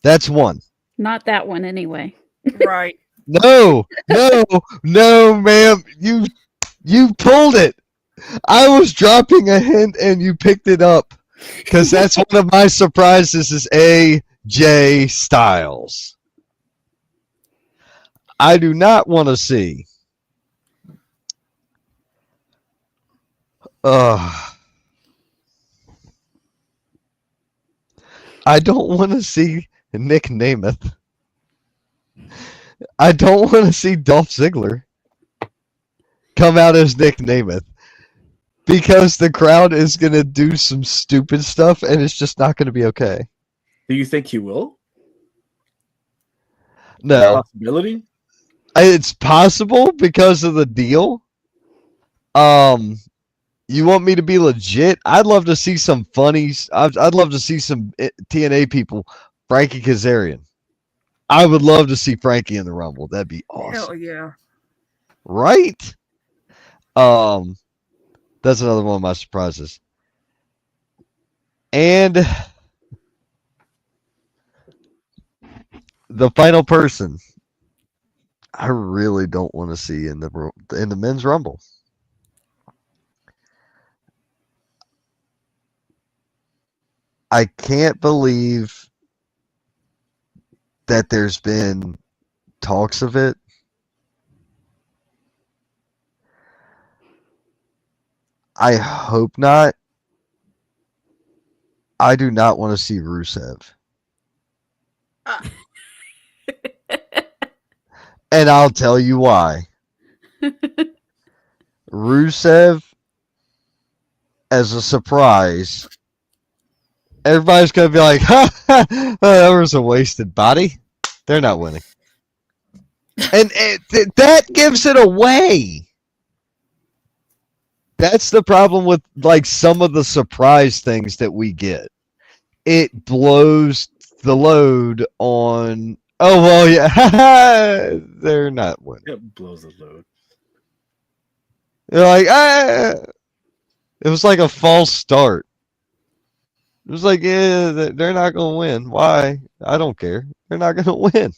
That's one. Not that one anyway. Right. No, ma'am. You pulled it. I was dropping a hint and you picked it up. Because that's one of my surprises is AJ Styles. I do not want to see. I don't want to see Nick Namath. I don't want to see Dolph Ziggler come out as Nick Namath. Because the crowd is going to do some stupid stuff and it's just not going to be okay. Do you think he will? No. Possibility? It's possible because of the deal. You want me to be legit? I'd love to see some funnies. I'd love to see some TNA people. Frankie Kazarian. I would love to see Frankie in the Rumble. That'd be awesome. Hell yeah. Right? That's another one of my surprises. And the final person I really don't want to see in the men's Rumble. I can't believe that there's been talks of it. I hope not. I do not want to see Rusev. And I'll tell you why. Rusev, as a surprise, everybody's going to be like, that was a wasted body. They're not winning. And that gives it away. That's the problem with like some of the surprise things that we get. It blows the load on, oh, well, yeah, they're not winning. It blows the load. They're like, it was like a false start. It was like, yeah, they're not going to win. Why? I don't care. They're not going to win.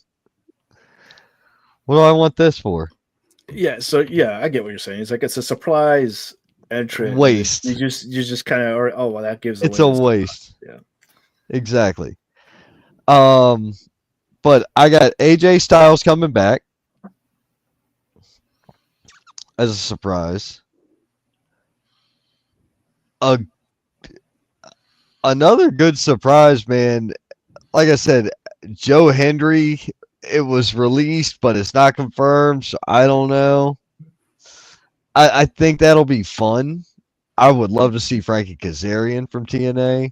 What do I want this for? Yeah, so yeah, I get what you're saying. It's like it's a surprise entrant. Waste. You just kind of, oh well, that gives. It's a waste. Yeah, exactly. But I got AJ Styles coming back as a surprise. Another good surprise, man. Like I said, Joe Hendry. It was released, but it's not confirmed, so I don't know. I think that'll be fun. I would love to see Frankie Kazarian from TNA.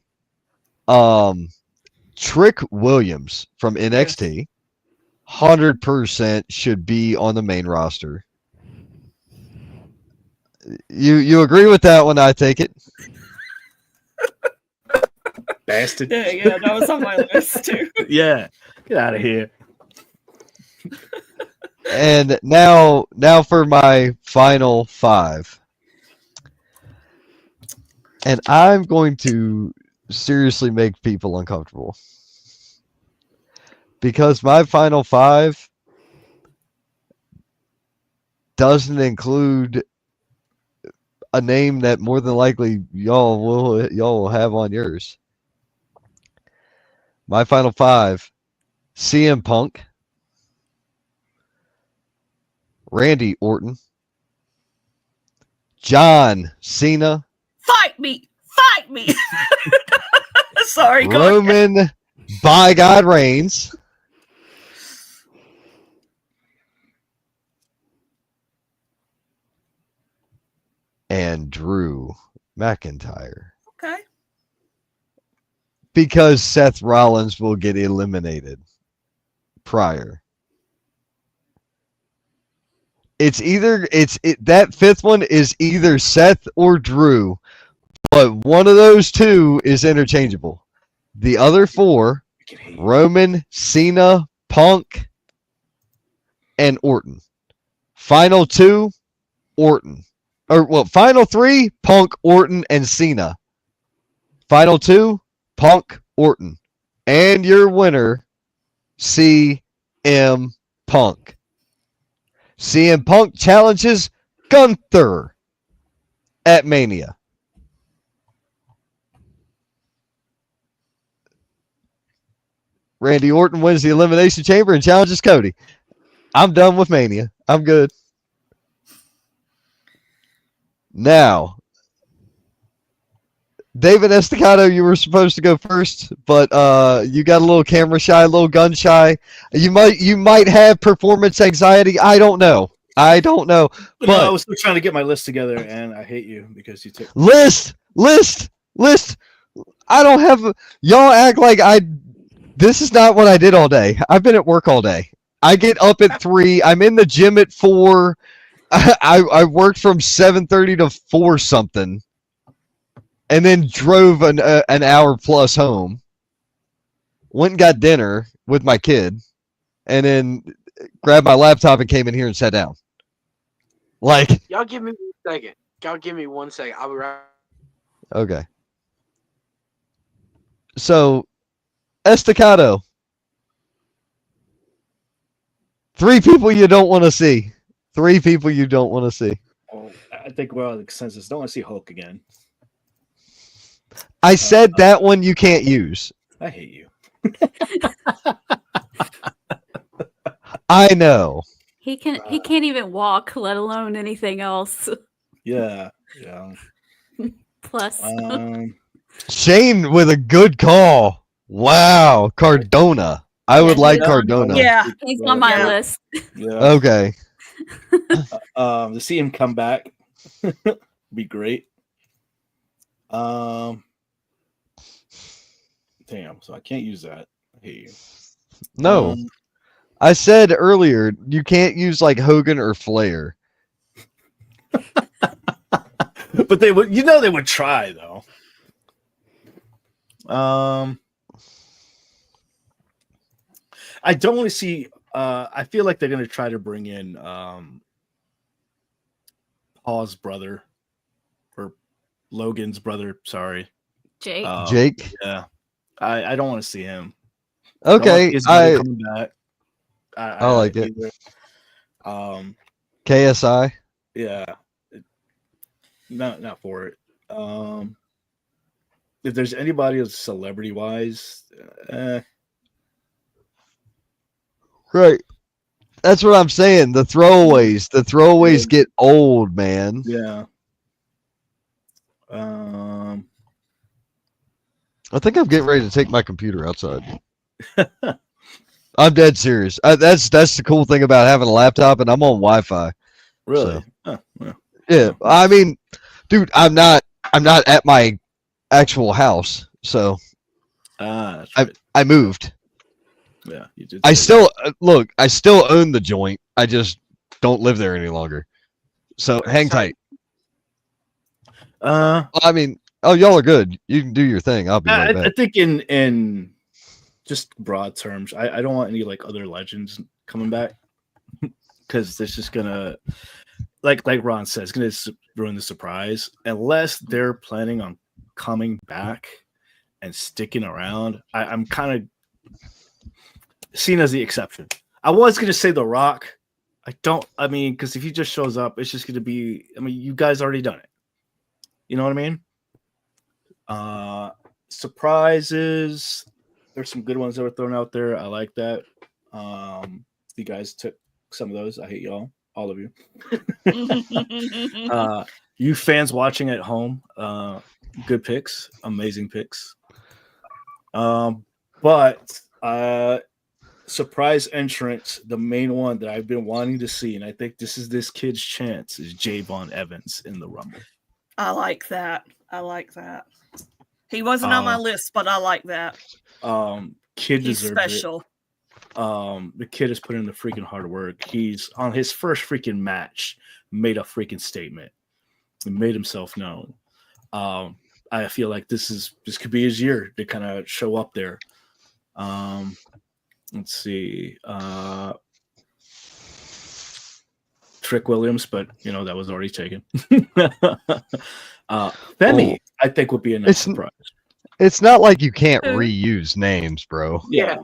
Trick Williams from NXT. 100% should be on the main roster. You agree with that one, I take it? Bastard. Yeah, that was on my list too. Yeah, get out of here. And now for my final 5. And I'm going to seriously make people uncomfortable. Because my final 5 doesn't include a name that more than likely y'all will have on yours. My final 5, CM Punk, Randy Orton, John Cena, Fight me! Sorry, go ahead. Roman by God Reigns, and Drew McIntyre. Okay. Because Seth Rollins will get eliminated prior. that fifth one is either Seth or Drew, but one of those two is interchangeable. The other four, Roman, Cena, Punk, and Orton. Final two, Orton. Final three, Punk, Orton, and Cena. Final two, Punk, Orton. And your winner, CM Punk. CM Punk challenges Gunther at Mania. Randy Orton wins the Elimination Chamber and challenges Cody. I'm done with Mania. I'm good. Now, David Estacado, you were supposed to go first, but you got a little camera shy, a little gun shy. You might have performance anxiety. I don't know. But No, I was still trying to get my list together, and I hate you because you took list. I don't have. Y'all act like this is not what I did all day. I've been at work all day. I get up at 3. I'm in the gym at 4. I worked from 7:30 to 4 something, and then drove an hour plus home. Went and got dinner with my kid, and then grabbed my laptop and came in here and sat down. Like, Y'all give me 1 second. I'll be right. okay. So, Estacado. 3 people you don't want to see. 3 people you don't want to see. Oh, I think we're all the consensus. Don't want to see Hulk again. I said that one you can't use. I hate you. I know. He can't even walk, let alone anything else. Yeah. Plus, Shane with a good call. Wow. Cardona. I would like Cardona. Yeah. he's on my list. Yeah. Okay. To see him come back be great. Damn, so I can't use that. I hate you. No. I said earlier you can't use like Hogan or Flair. But they would, they would try though. I don't want to see. I feel like they're going to try to bring in Paul's brother or Logan's brother. Sorry, Jake. Jake. Yeah, I don't want to see him. Okay, coming back. I like it. Either. KSI. Yeah, not for it. If there's anybody else celebrity wise, Right. That's what I'm saying. The throwaways get old, man. yeah. I think I'm getting ready to take my computer outside. I'm dead serious. That's the cool thing about having a laptop, and I'm on Wi-Fi. Really? So. Oh, well. Yeah. I mean, dude, I'm not at my actual house, so That's right. I moved. Yeah, you did. I still own the joint. I just don't live there any longer. So hang tight. I mean, y'all are good. You can do your thing. I'll be right back. I think in just broad terms, I don't want any like other legends coming back because this is gonna, like Ron says, gonna ruin the surprise unless they're planning on coming back and sticking around. I'm kind of seen as the exception. I was gonna say The Rock. Because if he just shows up, it's just gonna be. You guys already done it. You know what I mean? Surprises. There's some good ones that were thrown out there. I like that. You guys took some of those. I hate y'all, all of you. You fans watching at home, good picks, amazing picks. But surprise entrance, the main one that I've been wanting to see, and I think this kid's chance is Javon Evans in the Rumble. I like that. He wasn't on my list, but I like that. Kid He's deserves special. it. The kid has put in the freaking hard work. He's on his first freaking match, made a freaking statement, and made himself known. I feel like this could be his year to kind of show up there. Let's see. Trick Williams, but that was already taken. Femi, I think, would be a nice surprise. It's not like you can't reuse names, bro. Yeah.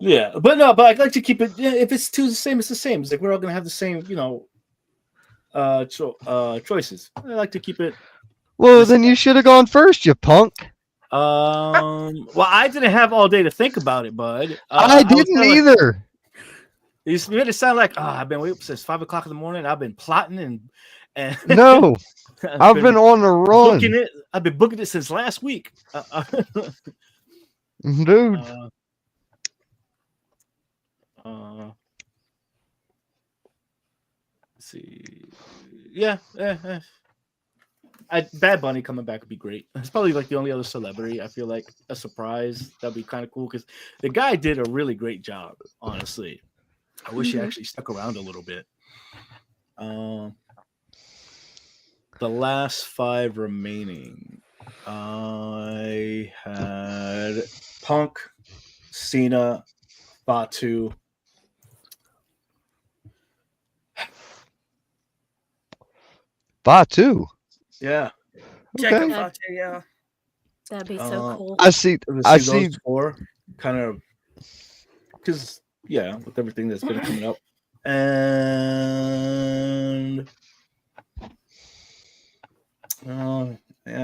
But I'd like to keep it. Yeah, if it's the same, it's the same. It's like we're all gonna have the same, choices. I like to keep it. Well, then you should have gone first, you punk. Well, I didn't have all day to think about it, bud. I didn't either. You made it sound like I've been waiting since 5 o'clock in the morning. I've been plotting and no, I've been on the run. I've been booking it since last week, dude. Let's see, yeah. Bad Bunny coming back would be great. It's probably like the only other celebrity I feel like a surprise that'd be kind of cool because the guy did a really great job. Honestly, I wish he actually stuck around a little bit. The last 5 remaining, I had Punk, Cena, Batu. Batu. Yeah. Jacob Batu, yeah. That'd be so cool. I see those 4 kind of because with everything that's been coming up. And I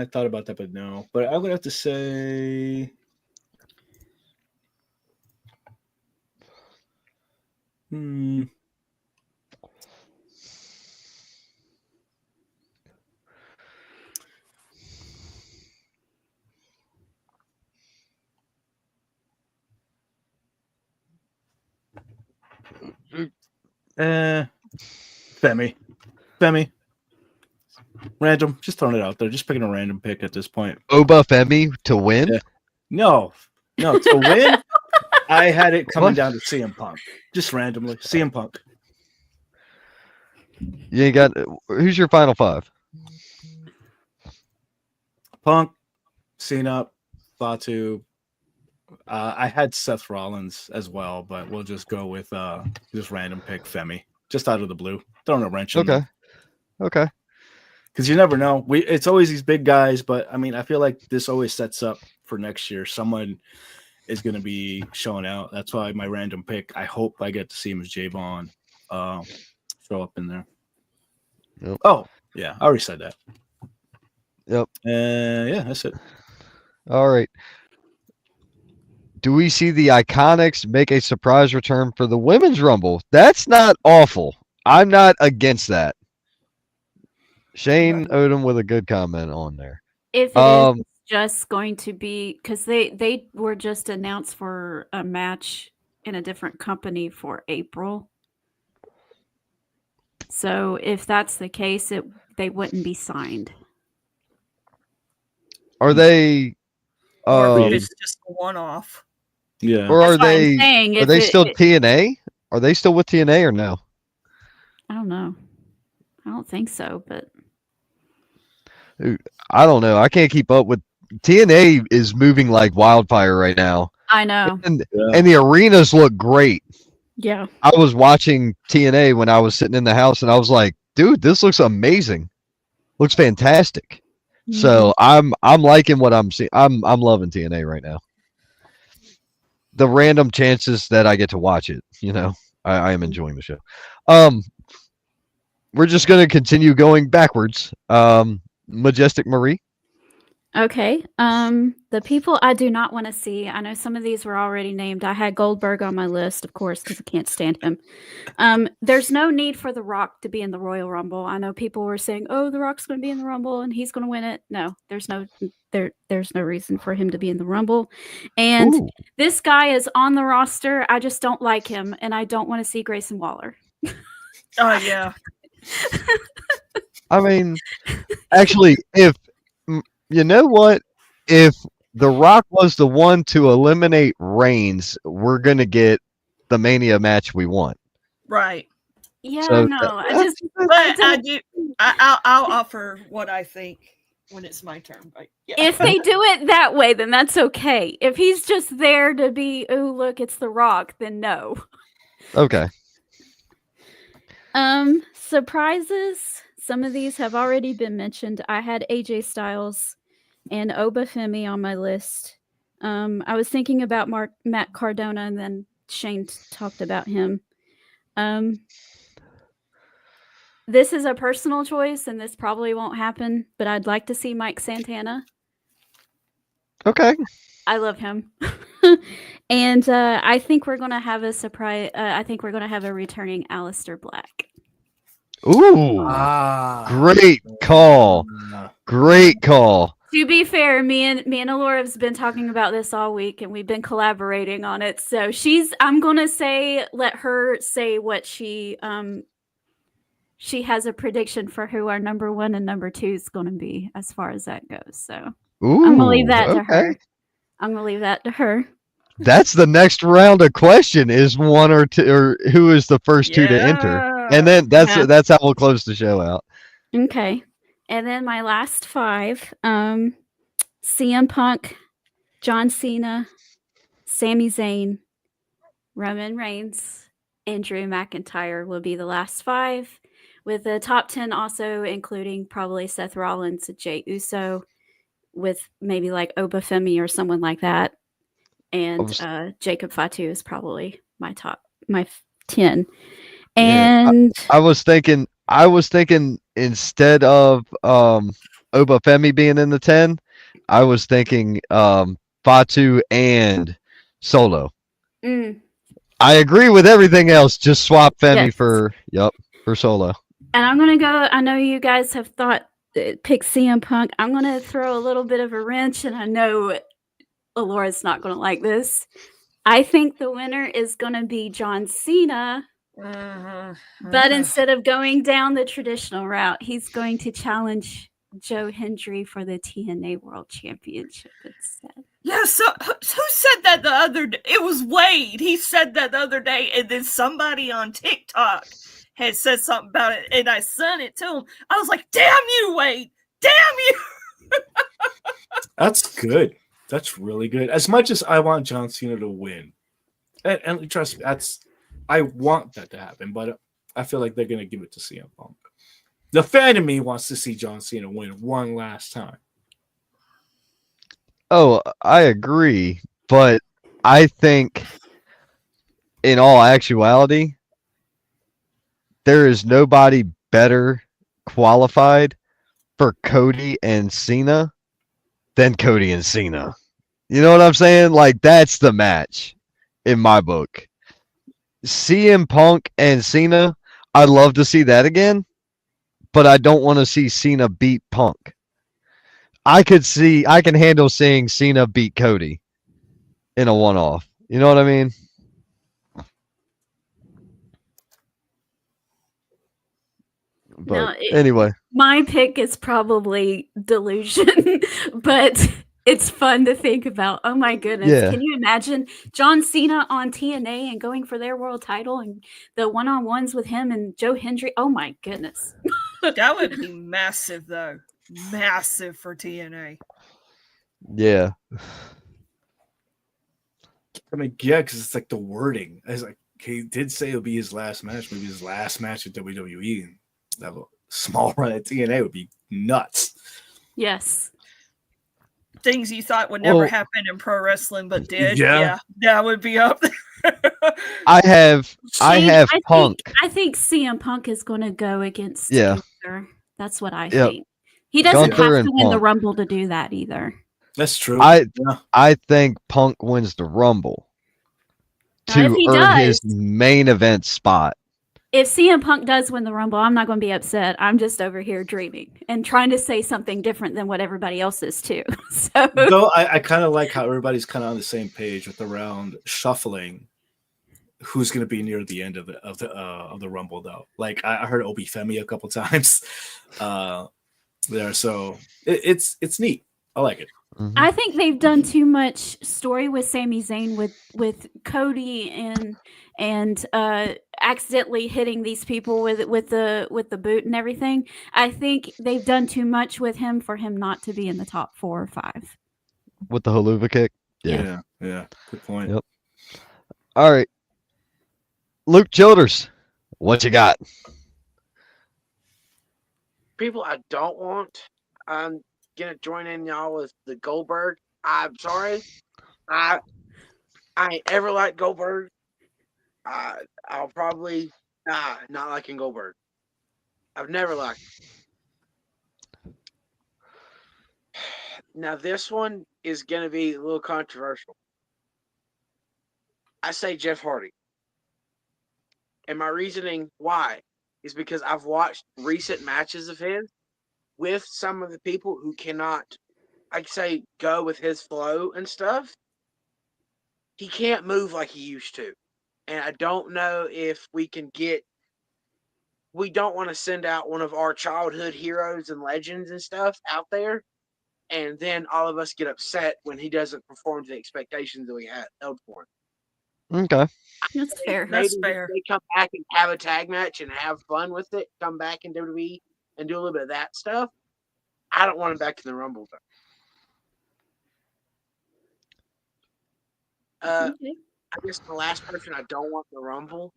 thought about that, but no. But I would have to say Femi. Random, just throwing it out there, just picking a random pick at this point. Oba Femi to win? Yeah. No, to win. I had it coming down to CM Punk, just randomly. CM Punk. You ain't got. Who's your final 5? Punk, Cena, Batu. I had Seth Rollins as well, but we'll just go with just random pick Femi, just out of the blue. Throwing a wrench in. Okay. Because you never know. It's always these big guys, but I mean, I feel like this always sets up for next year. Someone is going to be showing out. That's why my random pick. I hope I get to see him as Javon show up in there. Yep. Oh yeah, I already said that. Yep. That's it. All right. Do we see the Iconics make a surprise return for the Women's Rumble? That's not awful. I'm not against that. Shane Odom with a good comment on there. If it is just going to be, because they were just announced for a match in a different company for April. So if that's the case, they wouldn't be signed. Are they? Or if it's just a one-off. Yeah. Or are they? Saying, are they still TNA? Are they still with TNA or no? I don't know. I don't think so, but I don't know. I can't keep up with TNA. Is moving like wildfire right now. I know. And the arenas look great. Yeah. I was watching TNA when I was sitting in the house, and I was like, "Dude, this looks amazing. Looks fantastic." Mm-hmm. So I'm liking what I'm seeing. I'm loving TNA right now. The random chances that I get to watch it, I am enjoying the show. We're just going to continue going backwards. Majestic Marie. Okay. The people I do not want to see. I know some of these were already named. I had Goldberg on my list, of course, because I can't stand him. There's no need for The Rock to be in the Royal Rumble. I know people were saying, "Oh, The Rock's going to be in the Rumble and he's going to win it." No, there's no reason for him to be in the Rumble. And this guy is on the roster. I just don't like him, and I don't want to see Grayson Waller. Oh yeah. I mean, actually, if you know what, if The Rock was the one to eliminate Reigns, we're gonna get the Mania match we want. Right. Yeah, So no, I that's- just But I do. I'll offer what I think when it's my turn. But yeah. if they do it that way, then that's okay. If he's just there to be, oh look, it's The Rock, then no. okay. Surprises. Some of these have already been mentioned. I had AJ Styles and Obafemi on my list. I was thinking about Matt Cardona, and then Shane talked about him. This is a personal choice, and this probably won't happen, but I'd like to see Mike Santana. Okay. I love him. And I think we're going to have a surprise. I think we're going to have a returning Aleister Black. Ooh. Great call. Great call. To be fair, me and Alora have been talking about this all week, and we've been collaborating on it. So I'm going to say, let her say what she has a prediction for who our number 1 and number 2 is going to be as far as that goes. So Ooh, I'm going to leave that to okay. her. I'm going to leave that to her. That's the next round of question is 1 or 2 or who is the first 2 to enter. And then that's how we'll close the show out. Okay. And then my last 5, CM Punk, John Cena, Sami Zayn, Roman Reigns, and Drew McIntyre will be the last 5, with the top 10 also including probably Seth Rollins, Jey Uso, with maybe like Obafemi or someone like that. And Jacob Fatu is probably my 10. And I was thinking instead of Obafemi being in the 10, I was thinking Fatu and Solo. I agree with everything else. Just swap Femi for Solo. And I'm gonna go. I know you guys have thought pick CM Punk. I'm gonna throw a little bit of a wrench, and I know Alora's not gonna like this. I think the winner is gonna be John Cena. But instead of going down the traditional route, he's going to challenge Joe Hendry for the TNA World Championship instead. Yeah, so who said that the other day? It was Wade. He said that the other day, and then somebody on TikTok had said something about it, and I sent it to him. I was like, damn you, Wade! Damn you! That's good. That's really good. As much as I want John Cena to win, and trust me, I want that to happen, but I feel like they're going to give it to CM Punk. The fan of me wants to see John Cena win one last time. Oh, I agree, but I think in all actuality, there is nobody better qualified for Cody and Cena than Cody and Cena. You know what I'm saying? Like, that's the match in my book. CM Punk and Cena, I'd love to see that again, but I don't want to see Cena beat Punk. I can handle seeing Cena beat Cody in a one-off. You know what I mean? But anyway. My pick is probably delusion, but it's fun to think about. Oh my goodness. Yeah. Can you imagine John Cena on TNA and going for their world title and the one-on-ones with him and Joe Hendry? Oh my goodness. That would be massive, though. Massive for TNA. Yeah. I mean, yeah, because it's like the wording. It's like he did say it'll be his last match, maybe his last match at WWE. And that small run at TNA would be nuts. Yes. Things you thought would never happen in pro wrestling, but did. Yeah, that would be up there. I have Punk. I think CM Punk is going to go against Gunther. That's what I think. He doesn't Gunther have to win Punk. the Rumble to do that either. That's true. I think Punk wins the Rumble to earn his main event spot. If CM Punk does win the Rumble, I'm not going to be upset. I'm just over here dreaming and trying to say something different than what everybody else is too. So, though I kind of like how everybody's kind of on the same page with around shuffling who's going to be near the end of the Rumble, though. Like I heard Obafemi a couple times there, so it's neat. I like it. I think they've done too much story with Sami Zayn with Cody and accidentally hitting these people with the boot and everything. I think they've done too much with him for him not to be in the top 4 or 5. With the haluva kick. Yeah. Good point. Yep. All right. Luke Childers, what you got? People I don't want. I'm gonna join in y'all with the Goldberg. I'm sorry. I ain't ever liked Goldberg. I'll probably not liking Goldberg. I've never liked him. Now this one is gonna be a little controversial. I say Jeff Hardy. And my reasoning why is because I've watched recent matches of his with some of the people who cannot, I'd say, go with his flow and stuff. He can't move like he used to. And I don't know if we can we don't want to send out one of our childhood heroes and legends and stuff out there. And then all of us get upset when he doesn't perform to the expectations that we had held for him. Okay. That's fair. Maybe That's fair. they come back and have a tag match and have fun with it. Come back in WWE and do a little bit of that stuff. I don't want him back in the Rumble though. Okay. I guess the last person I don't want in the Rumble.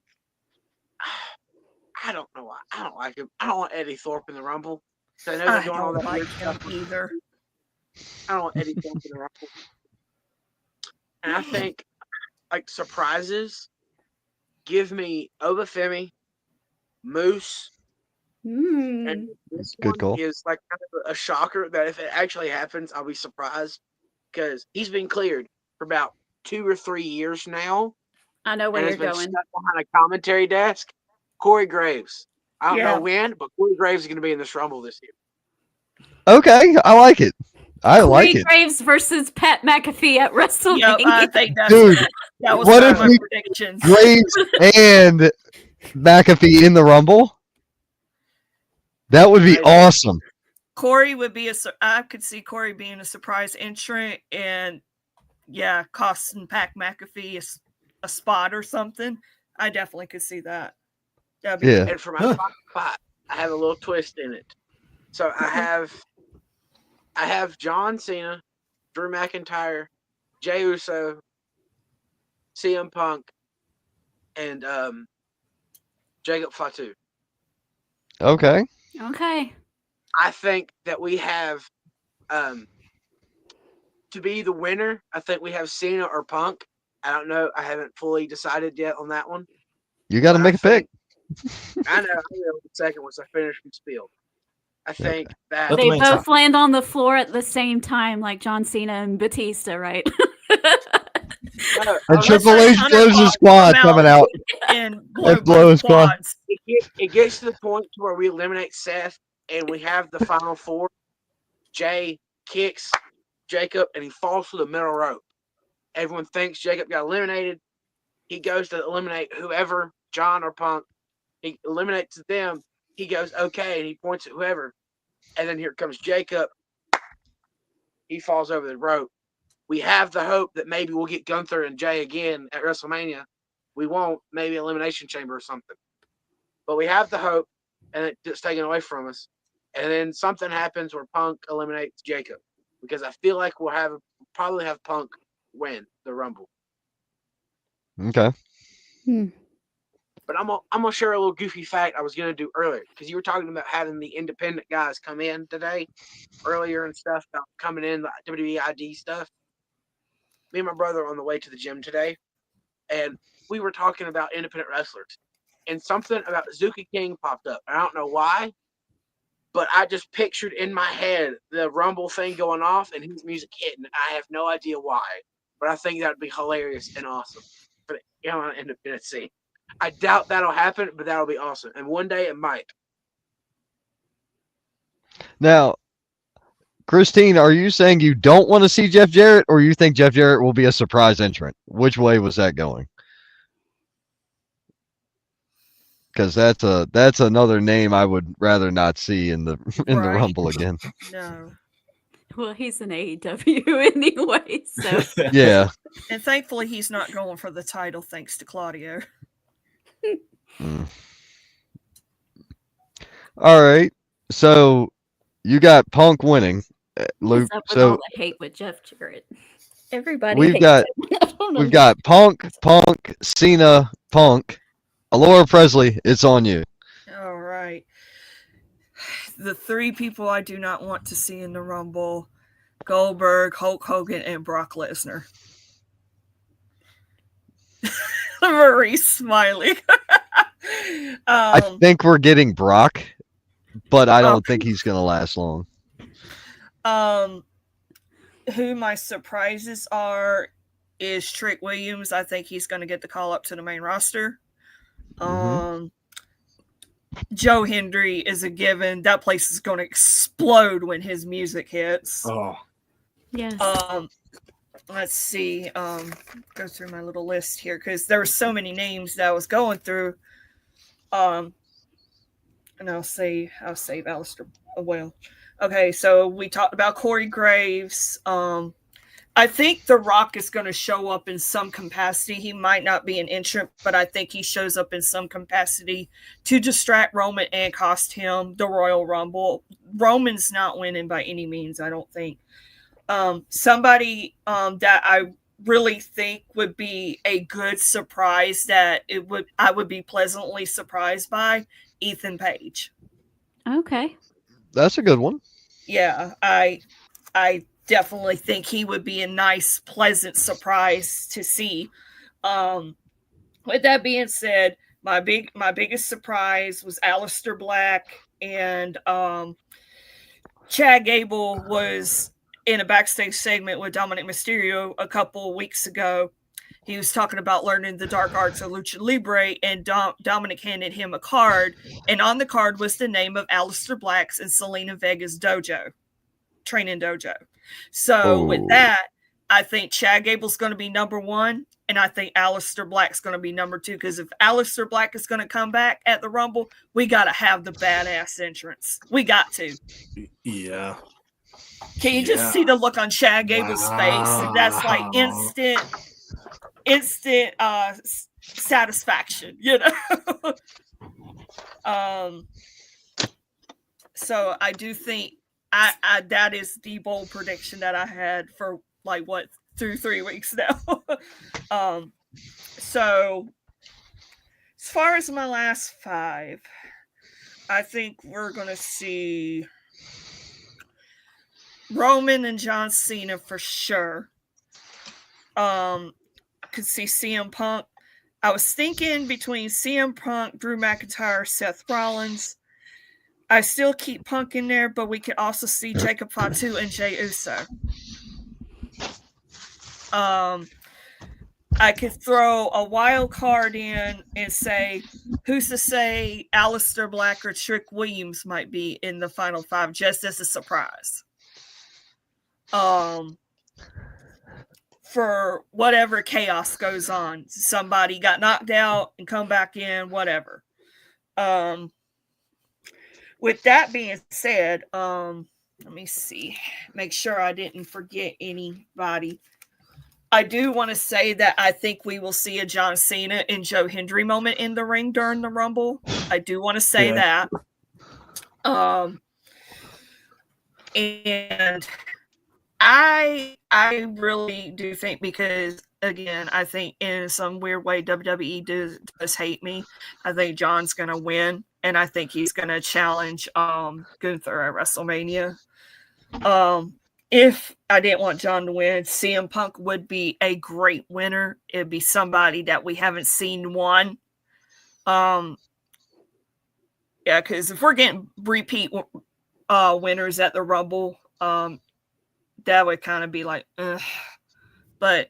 I don't know why. I don't like him. I don't want Eddie Thorpe in the Rumble. So I know they're I doing all don't that like weird him stuff. either. I don't want Eddie Thorpe in the Rumble. And I think, like, surprises, give me Obafemi, Moose, and this Good one call. is like kind of a shocker that if it actually happens, I'll be surprised because he's been cleared for about 2 or 3 years now I know where and you're has been going. stuck behind a commentary desk. Corey Graves. I don't Yeah. know when, but Corey Graves is going to be in this Rumble this year. Okay, I like it. I Corey like it. Graves versus Pat McAfee at WrestleMania. Yep, I think that's Dude, that was what one if of my we- predictions. Graves and McAfee in the Rumble. That would be awesome. Corey would be I could see Corey being a surprise entrant and costing Pat McAfee a spot or something. I definitely could see that. That'd be Yeah. And for my top 5, I have a little twist in it. So I have John Cena, Drew McIntyre, Jey Uso, CM Punk, and Jacob Fatu. Okay. Okay. I think that we have to be the winner. I think we have Cena or Punk. I don't know. I haven't fully decided yet on that one. You got to But make a pick. I know. I will in a second once I finish my spiel. I think that Let They the man both talk. land on the floor at the same time, like John Cena and Batista, right? no, And I was Triple gonna say, H blows his squad coming out. and And blow his squad. quads. it gets to the point to where we eliminate Seth and we have the final 4. Jay kicks Jacob and he falls to the middle rope. Everyone thinks Jacob got eliminated. He goes to eliminate whoever, John or Punk. He eliminates them. He goes, okay, and he points at whoever. And then here comes Jacob. He falls over the rope. We have the hope that maybe we'll get Gunther and Jay again at WrestleMania. We won't, maybe Elimination Chamber or something. But we have the hope, and it's taken away from us. And then something happens where Punk eliminates Jacob. Because I feel like we'll probably have Punk win the Rumble. Okay. But I'm gonna share a little goofy fact I was gonna do earlier because you were talking about having the independent guys come in today, earlier and stuff about coming in the WWE ID stuff. Me and my brother were on the way to the gym today, and we were talking about independent wrestlers, and something about Zuka King popped up. I don't know why, but I just pictured in my head the Rumble thing going off and his music hitting. I have no idea why, but I think that would be hilarious and awesome for the independent scene. I doubt that'll happen, but that'll be awesome. And one day it might. Now, Christine, are you saying you don't want to see Jeff Jarrett, or you think Jeff Jarrett will be a surprise entrant? Which way was that going? Because that's another name I would rather not see in the Right. Rumble again. No. Well, he's an AEW anyway, so Yeah. And thankfully, he's not going for the title, thanks to Claudio. Mm. All right. So you got Punk winning, Luke. what's up with all So the hate with Jeff Jarrett? Everybody we've hates got him. I don't we've know. got Punk, Cena, Punk, Alora Presley. It's on you. All right. The three people I do not want to see in the Rumble: Goldberg, Hulk Hogan, and Brock Lesnar. Marie's smiling. I think we're getting Brock, but I don't Okay. think he's gonna last long. Who my surprises are is Trick Williams. I think he's going to get the call up to the main roster. Joe Hendry is a given. That place is going to explode when his music hits. Oh, Yes. Let's see. Go through my little list here because there were so many names that I was going through. And I'll save Alistair. Well, okay. So we talked about Corey Graves. I think The Rock is going to show up in some capacity. He might not be an entrant, but I think he shows up in some capacity to distract Roman and cost him the Royal Rumble. Roman's not winning by any means, I don't think. Somebody that I really think would be a good surprise that I would be pleasantly surprised by, Ethan Page. Okay. That's a good one. Yeah, I definitely think he would be a nice, pleasant surprise to see. With that being said, my biggest surprise was Aleister Black, and Chad Gable was in a backstage segment with Dominic Mysterio a couple weeks ago. He was talking about learning the dark arts of Lucha Libre, and Dominic handed him a card, and on the card was the name of Aleister Black's and Selena Vega's training dojo. So with that, I think Chad Gable's going to be number one, and I think Aleister Black's going to be number two, because if Aleister Black is going to come back at the Rumble, we got to have the badass entrance. We got to. yeah. Can you just see the look on Chad Gable's face? That's like instant satisfaction, you know? So I do think I that is the bold prediction that I had for like 3 weeks now. So as far as my last 5, I think we're gonna see Roman and John Cena for sure. Could see CM Punk. I was thinking between CM Punk, Drew McIntyre, Seth Rollins. I still keep Punk in there, but we could also see Jacob Fatu and Jey Uso. I could throw a wild card in and say, who's to say Aleister Black or Trick Williams might be in the final 5 just as a surprise. For whatever chaos goes on. Somebody got knocked out and come back in, whatever. With that being said, let me see. Make sure I didn't forget anybody. I do want to say that I think we will see a John Cena and Joe Hendry moment in the ring during the Rumble. I do want to say that. And I really do think, because again, I think in some weird way WWE does hate me. I think John's gonna win, and I think he's gonna challenge Gunther at WrestleMania. If I didn't want John to win, CM Punk would be a great winner. It'd be somebody that we haven't seen won. Yeah, because if we're getting repeat winners at the Rumble, that would kind of be like, ugh. But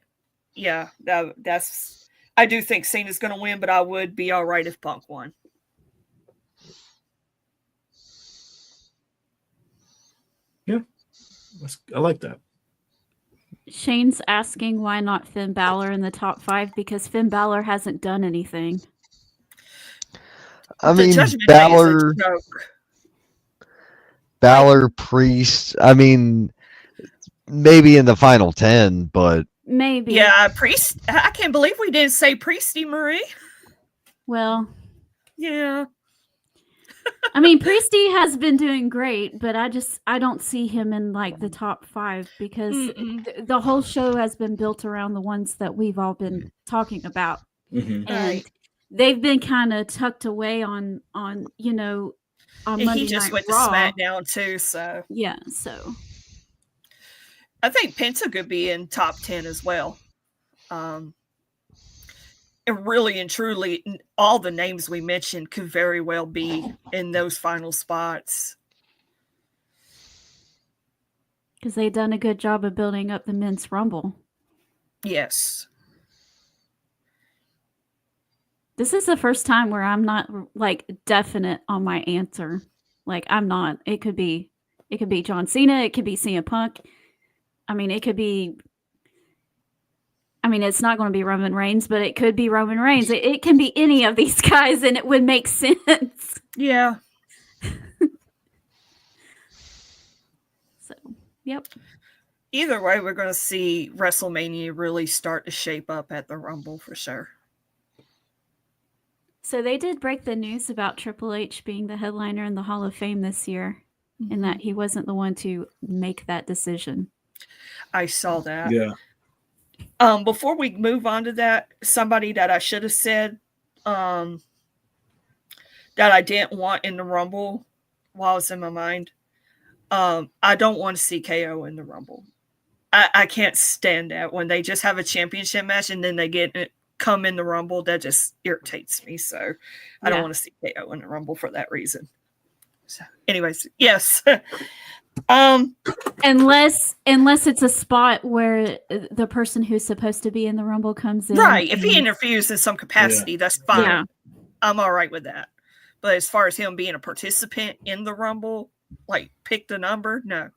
yeah, that's. I do think Cena's going to win, but I would be all right if Punk won. Yeah, I like that. Shane's asking why not Finn Balor in the top 5, because Finn Balor hasn't done anything. I The mean, Judgment Day is a joke. Balor, Priest. I mean, maybe in the final 10, but Maybe. Yeah, Priest. I can't believe we didn't say Priesty Marie. Well, Yeah. I mean, Priesty has been doing great, but I don't see him in like the top 5 because the whole show has been built around the ones that we've all been talking about, Mhm. and Right. they've been kind of tucked away on on And Monday he just Night went to Raw. SmackDown too, so Yeah, so I think Penta could be in top 10 as well. And really and truly, all the names we mentioned could very well be in those final spots. because they've done a good job of building up the men's rumble. Yes. This is the first time where I'm not like definite on my answer. Like I'm not. It could be John Cena. It could be CM Punk. I mean, it could be. I mean, it's not going to be Roman Reigns, but it could be Roman Reigns. It can be any of these guys, and it would make sense. Yeah. So, yep. Either way, we're going to see WrestleMania really start to shape up at the Rumble for sure. So they did break the news about Triple H being the headliner in the Hall of Fame this year, and that he wasn't the one to make that decision. I saw that. Yeah. Before we move on to that, somebody that I should have said that I didn't want in the Rumble while it's in my mind. I don't want to see KO in the Rumble. I can't stand that when they just have a championship match and then they come in the Rumble. That just irritates me. So I don't want to see KO in the Rumble for that reason. So, anyways, yes. Unless it's a spot where the person who's supposed to be in the Rumble comes in. Right. If he interferes in some capacity, that's fine. Yeah. I'm all right with that. But as far as him being a participant in the Rumble, like pick the number, no.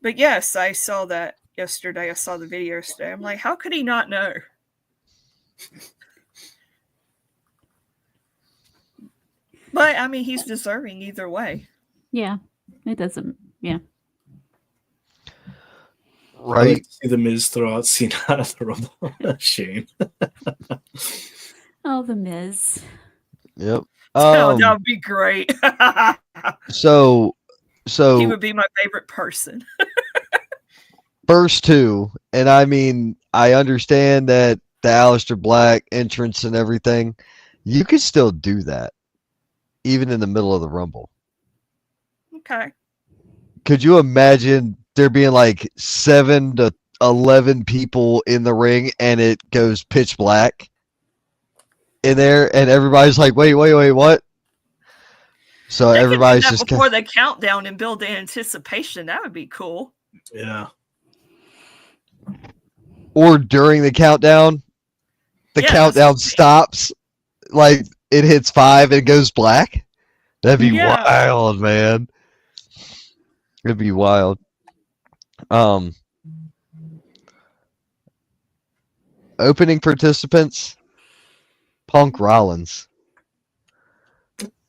But yes, I saw that yesterday. I saw the video yesterday. I'm like, how could he not know? But I mean, he's deserving either way. Yeah, it doesn't. Yeah, I like right. to see the Miz throw out Cena out of the Rumble. Shame. oh, the Miz. Yep. Oh, that would be great. So he would be my favorite person. first 2, and I mean, I understand that the Aleister Black entrance and everything, you could still do that, even in the middle of the Rumble. Okay. Could you imagine there being like 7 to 11 people in the ring and it goes pitch black in there and everybody's like, wait, what? So They everybody's could do that just before the countdown and build the anticipation. That would be cool. Yeah. or during the countdown, the countdown stops, like it hits 5 and it goes black. That'd be wild, man. It'd be wild. Opening participants, Punk Rollins.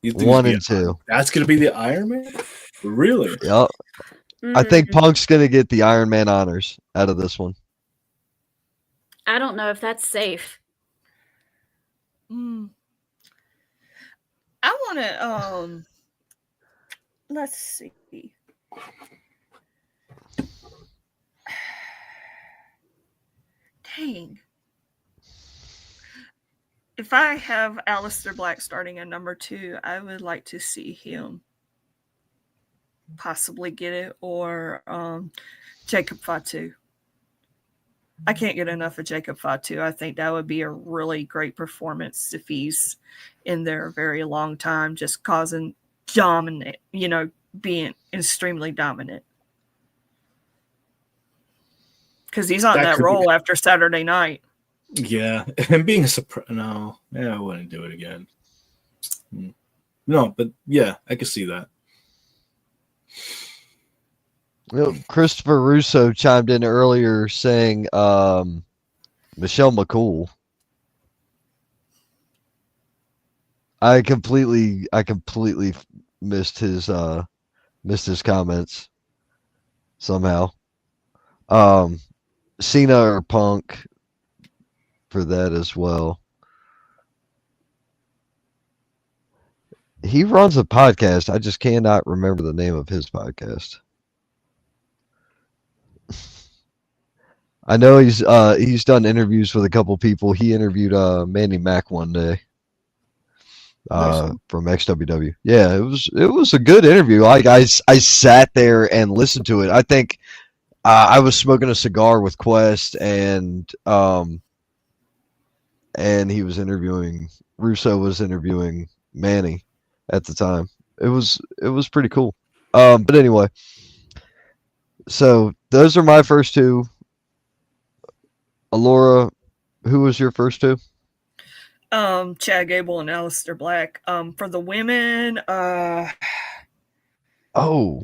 You think 1 and 2. That's gonna be the Iron Man? Really? Yep. I think Punk's gonna get the Iron Man honors out of this one. I don't know if that's safe. I want to. Let's see. Dang. If I have Aleister Black starting at number 2, I would like to see him possibly get it, or Jacob Fatu. I can't get enough of Jacob Fatu. I think that would be a really great performance if he's in there a very long time, just causing dominant, being extremely dominant. Because he's on that roll after Saturday night. Yeah, and being a surprise. No, I wouldn't do it again. No, but yeah, I could see that. Christopher Russo chimed in earlier saying Michelle McCool. I completely missed his comments. somehow. Cena or Punk for that as well. He runs a podcast. I just cannot remember the name of his podcast. I know he's done interviews with a couple people. He interviewed Mandy Mack one day from XWW. Yeah, it was a good interview. Like I sat there and listened to it. I think I was smoking a cigar with Quest and he was interviewing Russo was interviewing Manny at the time. It was pretty cool. But anyway, so those are my first two. Alora, who was your first two? Chad Gable and Aleister Black. For the women, oh, I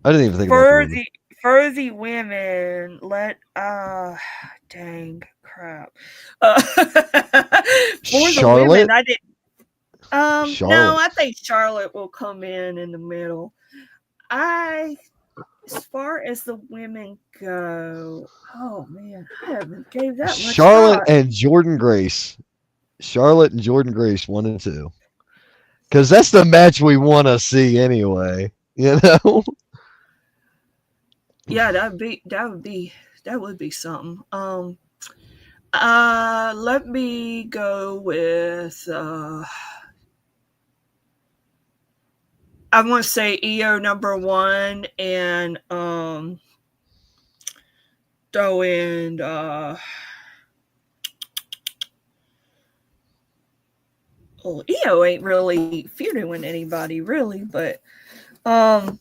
didn't even think about the women. For the women, dang crap. For Charlotte? the women, I did. Charlotte. No, I think Charlotte will come in the middle. As far as the women go, oh man, I haven't gave that much Charlotte thought. and Jordan Grace. Charlotte and Jordan Grace 1 and 2. Because that's the match we want to see anyway. You know? Yeah, that would be something. Let me go with I want to say EO number 1 and throw in well, EO ain't really feuding with anybody really, but I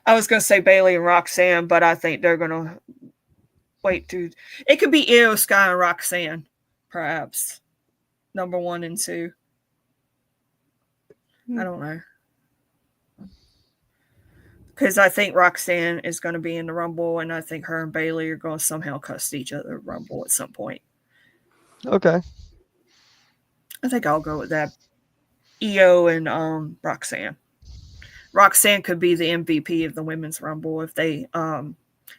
was gonna say Bailey and Roxanne, but I think they're gonna wait to. It could be Io Sky and Roxanne, perhaps number 1 and 2. I don't know, because I think Roxanne is going to be in the Rumble, and I think her and Bailey are going to somehow cuss each other Rumble at some point. Okay. I think I'll go with that. Io and Roxanne. Roxanne could be the MVP of the Women's Rumble if they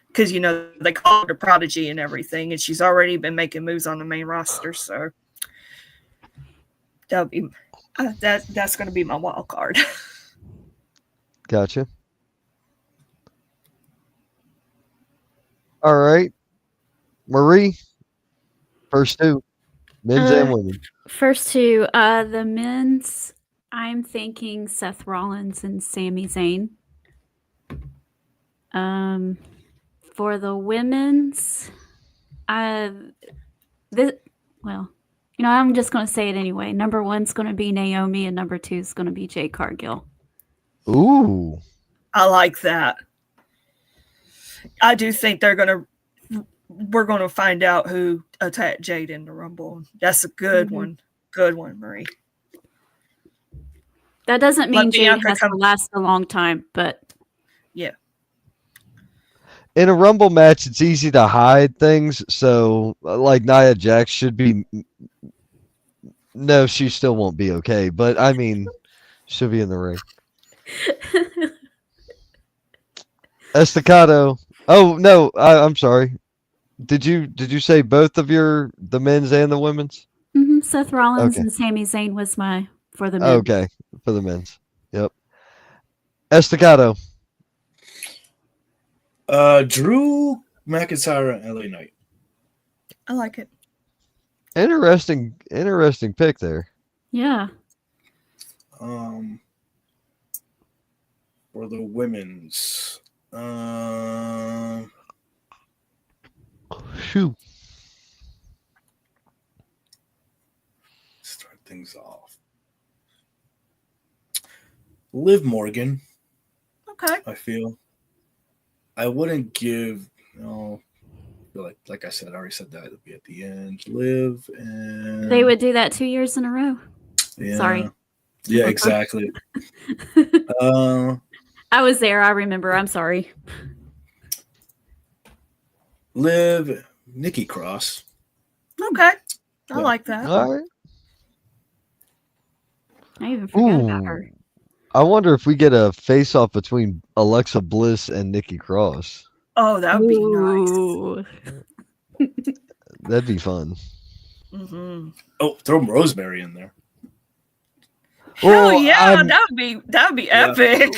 because they call her the prodigy and everything, and she's already been making moves on the main roster, so that'll be that's going to be my wild card. Gotcha. All right. Marie, first two. Men's and women. First two, the men's, I'm thinking Seth Rollins and Sami Zayn. For the women's, I'm just going to say it anyway. Number 1's going to be Naomi, and number 2 is going to be Jade Cargill. Ooh. I like that. I do think we're going to find out who attacked Jade in the Rumble. That's a good one. Good one, Marie. That doesn't mean Jade Bianca has to last a long time, but yeah. In a Rumble match, it's easy to hide things. So, like Nia Jax should be. No, she still won't be okay. But I mean, she'll be in the ring. Estacado. Oh no, I'm sorry. Did you say both of the men's and the women's? Mm-hmm. Seth Rollins and Sami Zayn was for the men. Okay, for the men's. Yep. Estacado. Drew McIntyre and LA Knight. I like it. Interesting pick there. Yeah. For the women's, Shoot. start things off. Liv Morgan. Okay. I feel. I wouldn't give, like I said, I already said that it'll be at the end. Liv and They would do that 2 years in a row. Yeah. Sorry. Yeah, exactly. I was there. I remember. I'm sorry. Liv, Nikki Cross. Okay. I Yeah. like that. All right. I even forgot about her. I wonder if we get a face-off between Alexa Bliss and Nikki Cross. Oh, that would be nice. Ooh. That'd be fun. Mm-hmm. Oh, throw Rosemary in there. Hell Well, yeah, I'm- that would be Yeah. epic.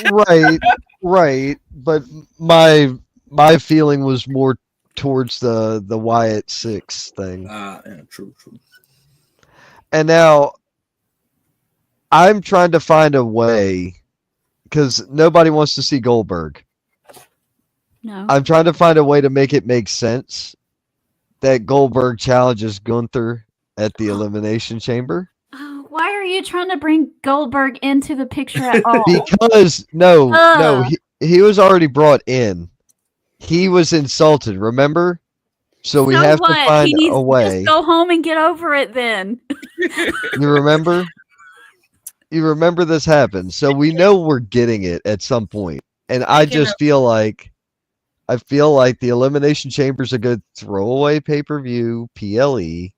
right. But my feeling was more towards the Wyatt 6 thing. Yeah, true. And now I'm trying to find a way because nobody wants to see Goldberg. No. I'm trying to find a way to make it make sense that Goldberg challenges Gunther at the Elimination Chamber. Oh, why are you trying to bring Goldberg into the picture at all? Because no, he was already brought in. He was insulted, remember? So we have to find He needs a to way. just go home and get over it then. You remember? You remember this happened. So we know we're getting it at some point. And I just feel like the Elimination Chamber's a good throwaway pay-per-view, PLE,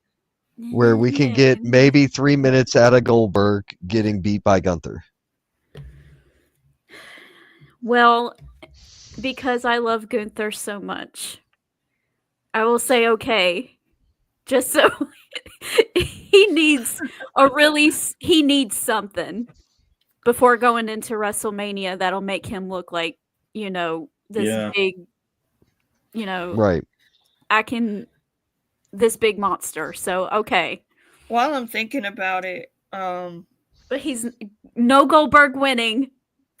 where we can get maybe 3 minutes out of Goldberg getting beat by Gunther. Well, because I love Gunther so much, I will say okay. Just so he needs something before going into WrestleMania that'll make him look like, this big, Right. this big monster. So, okay. While I'm thinking about it, But he's no Goldberg winning.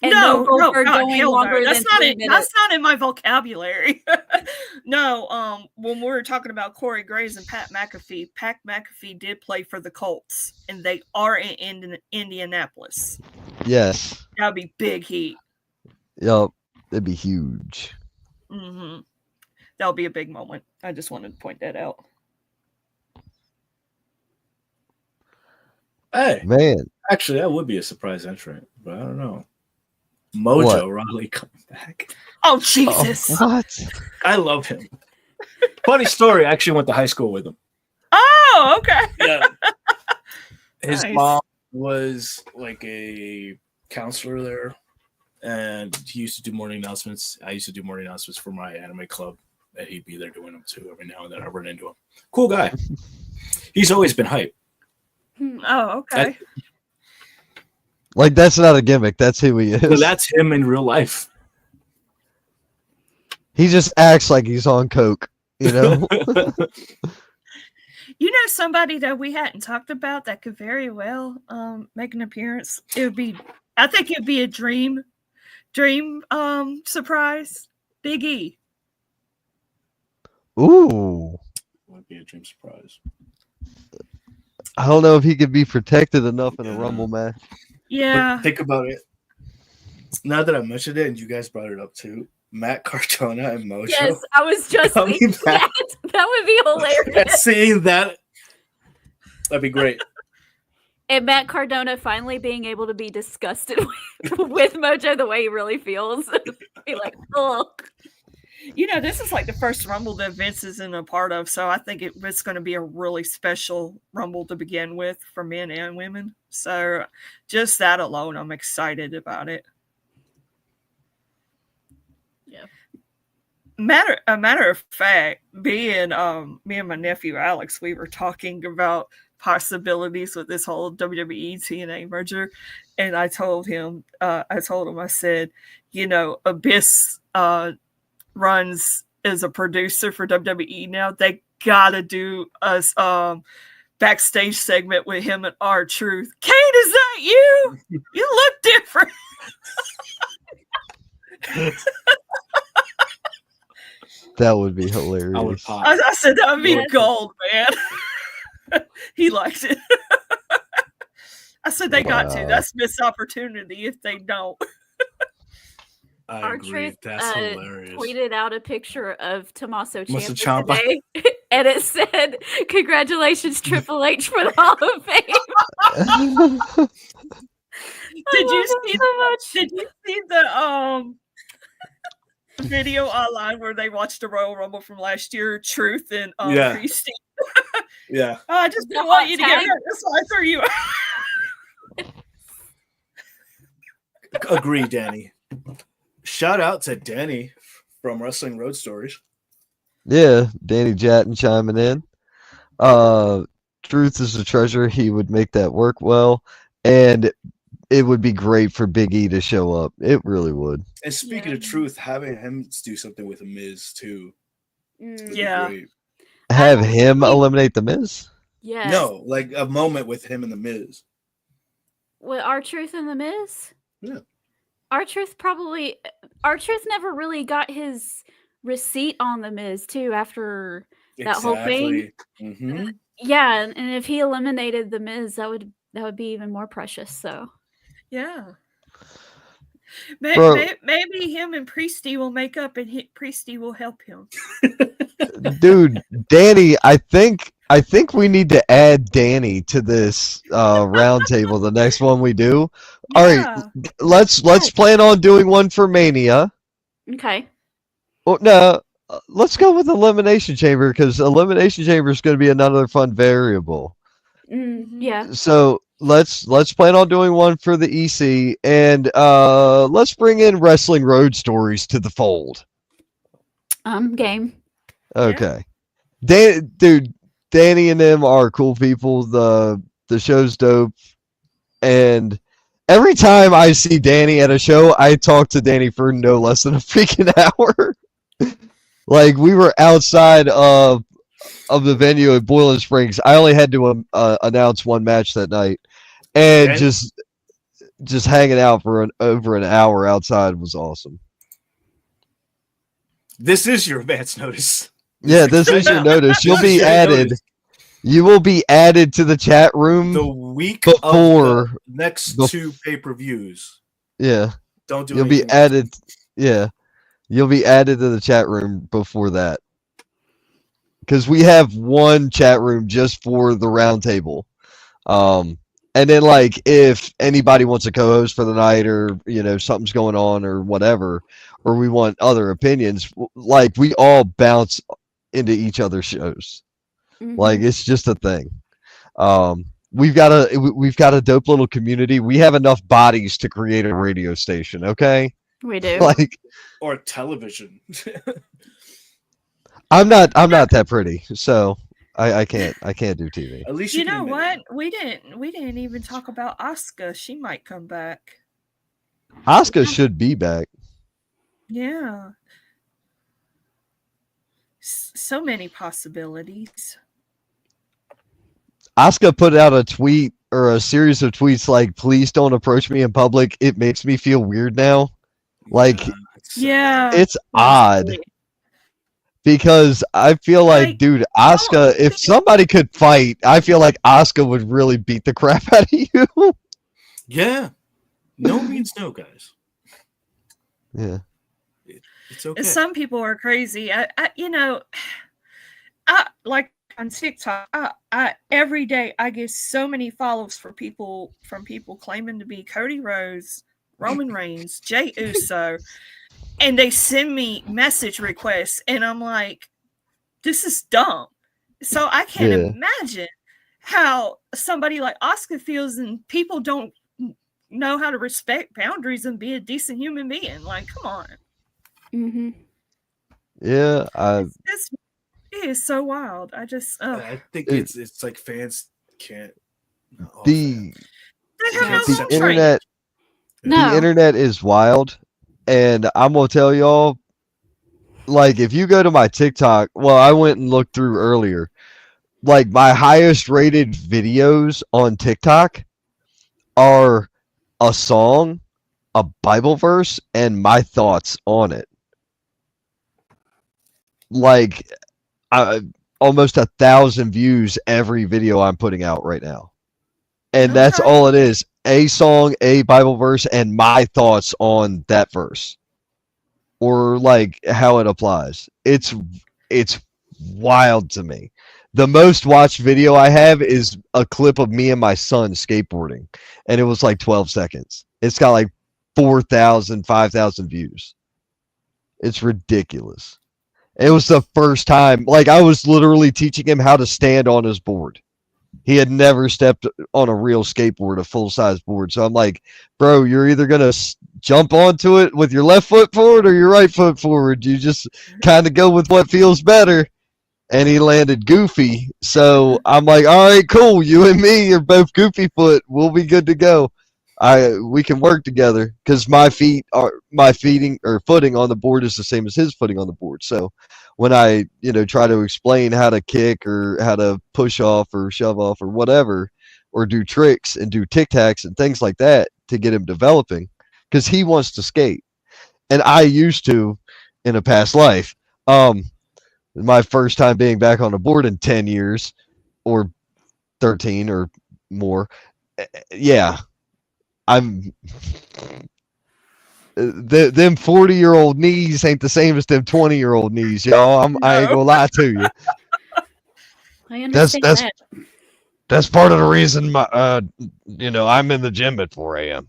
And no Goldberg God, going hell longer no. That's than not 3 it. minutes. That's not in my vocabulary. No, when we were talking about Corey Graves and Pat McAfee did play for the Colts, and they are in Indianapolis. Yes. That'd be big heat. Yup. It'd be huge. Mm-hmm. That'll be a big moment. I just wanted to point that out. Hey, Man. actually, that would be a surprise entrant, but I don't know. Mojo Rawley coming back. Oh, Jesus. Oh, what? I love him. Funny story. I actually went to high school with him. Oh, okay. Yeah. His Nice. mom was like a counselor there, and he used to do morning announcements. I used to do morning announcements for my anime club, and he'd be there doing them too. Every now and then I run into him. Cool guy. He's always been hype. Oh, okay. Like, that's not a gimmick. That's who he So is. that's him in real life. He just acts like he's on coke, you know? You know somebody that we hadn't talked about that could very well make an appearance? I think it'd be a dream surprise. Big E. Ooh. Would be a dream surprise. I don't know if he could be protected enough in a Rumble match. Yeah. But think about it. Now that I mentioned it, and you guys brought it up too, Matt Cardona and Mojo. Yes, I was just Coming thinking back. that would be hilarious. Seeing that, that'd be great. And Matt Cardona finally being able to be disgusted with Mojo the way he really feels. Be like, oh. You know, this is like the first Rumble that Vince isn't a part of, so I think it's going to be a really special Rumble to begin with for men and women. So just that alone, I'm excited about it. Yeah. A matter of fact, me and my nephew Alex, we were talking about possibilities with this whole WWE TNA merger, and I told him, I said, Abyss runs as a producer for WWE now. They gotta do a backstage segment with him and R-Truth. Kate, is that you? You look different. That would be hilarious. I would pop. I said that would be Yes. gold, man. He liked it. I said they got to. Wow. That's missed opportunity if they don't. I Our agree. truth That's hilarious. tweeted out a picture of Tommaso Tommaso Ciampa Ciampa. today, and it said, "Congratulations, Triple H, for the Hall of Fame." Did you love see? him so much. Did you see the video online where they watched the Royal Rumble from last year? Truth and Yeah. Christy. Yeah. I just The didn't want hot you to get tag? hurt. That's why I threw you out. agree, Danny. Shout out to Danny from Wrestling Road Stories. Yeah, Danny Jatton chiming in. Truth is a treasure. He would make that work well, and it would be great for Big E to show up. It really would. And speaking of truth, having him do something with a Miz too. Would be Yeah. great. Have him eliminate the Miz? Yes. No, like a moment with him and the Miz. With R-Truth and the Miz? Yeah. R-Truth never really got his receipt on the Miz too after that whole thing. Mm-hmm. Yeah, and if he eliminated the Miz, that would be even more precious. So Yeah. Bro. Maybe him and Priesty will make up, and Priesty will help him. Dude, Danny, I think we need to add Danny to this roundtable. The next one we do. All right, let's plan on doing one for Mania. Okay. Well, no, let's go with Elimination Chamber because Elimination Chamber is going to be another fun variable. Yeah. So let's plan on doing one for the EC, and let's bring in Wrestling Road Stories to the fold. Game. Okay. Dude, Danny and them are cool people. The show's dope. And every time I see Danny at a show, I talk to Danny for no less than a freaking hour. Like, we were outside of the venue at Boiling Springs. I only had to announce one match that night. And just hanging out for over an hour outside was awesome. This is your advance notice. Yeah, this is your notice. You'll be added. You will be added to the chat room the week before of the next two pay-per-views. Yeah. Don't do. You'll be added. Yeah, you'll be added to the chat room before that. Because we have one chat room just for the roundtable. And then, like, if anybody wants a co-host for the night, or something's going on, or whatever, or we want other opinions, like, we all bounce into each other's shows. Like, it's just a thing. We've got a dope little community. We have enough bodies to create a radio station. Okay, we do. Like, or television. I'm not that pretty, so I can't do TV. At least you know what? We didn't even talk about Asuka. She might come back. Asuka should be back. Yeah. So many possibilities. Asuka put out a tweet or a series of tweets like, "Please don't approach me in public. It makes me feel weird now." Like, it's odd. Because I feel like, dude, Asuka, if somebody could fight, I feel like Asuka would really beat the crap out of you. Yeah. No means no, guys. Yeah. It's okay. Some people are crazy. I like on TikTok, every day I get so many follows from people claiming to be Cody Rhodes, Roman Reigns, Jey Uso. And they send me message requests, and I'm like, this is dumb. So I can't imagine how somebody like Asuka feels, and people don't know how to respect boundaries and be a decent human being. Like, come on. Yeah, it is so wild. I think it's like fans can't. The internet. The internet is wild. And I'm going to tell y'all, like, if you go to my TikTok, well, I went and looked through earlier, like, my highest rated videos on TikTok are a song, a Bible verse, and my thoughts on it. Like, almost 1,000 views every video I'm putting out right now. And that's all it is. A song, a Bible verse, and my thoughts on that verse, or like how it applies. It's wild to me. The most watched video I have is a clip of me and my son skateboarding, and it was like 12 seconds. It's got like 4,000, 5,000 views. It's ridiculous. It was the first time, like, I was literally teaching him how to stand on his board. He had never stepped on a real skateboard, a full-size board. So I'm like, bro, you're either going to jump onto it with your left foot forward or your right foot forward. You just kind of go with what feels better. And he landed goofy. So I'm like, all right, cool. You and me are both goofy foot. We'll be good to go. We can work together because my footing on the board is the same as his footing on the board. So when I try to explain how to kick or how to push off or shove off or whatever, or do tricks and do tic tacs and things like that to get him developing, because he wants to skate, and I used to in a past life. My first time being back on the board in 10 years or 13 or more. Yeah. I'm them 40-year-old knees ain't the same as them 20-year-old knees, y'all. I ain't gonna lie to you. I understand that. That's part of the reason I'm in the gym at 4 a.m.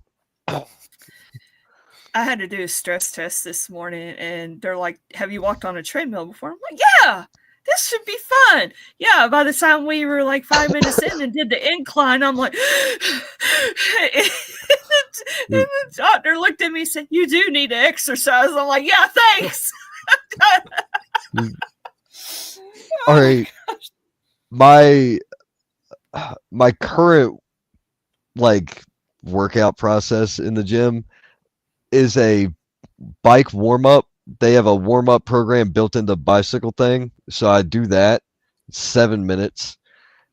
I had to do a stress test this morning, and they're like, "Have you walked on a treadmill before?" I'm like, "Yeah, this should be fun." Yeah, by the time we were like 5 minutes in and did the incline, I'm like, and the doctor looked at me and said, "You do need to exercise." I'm like, "Yeah, thanks." All right, my current workout process in the gym is a bike warm-up. They have a warm-up program built into the bicycle thing, so I do that 7 minutes.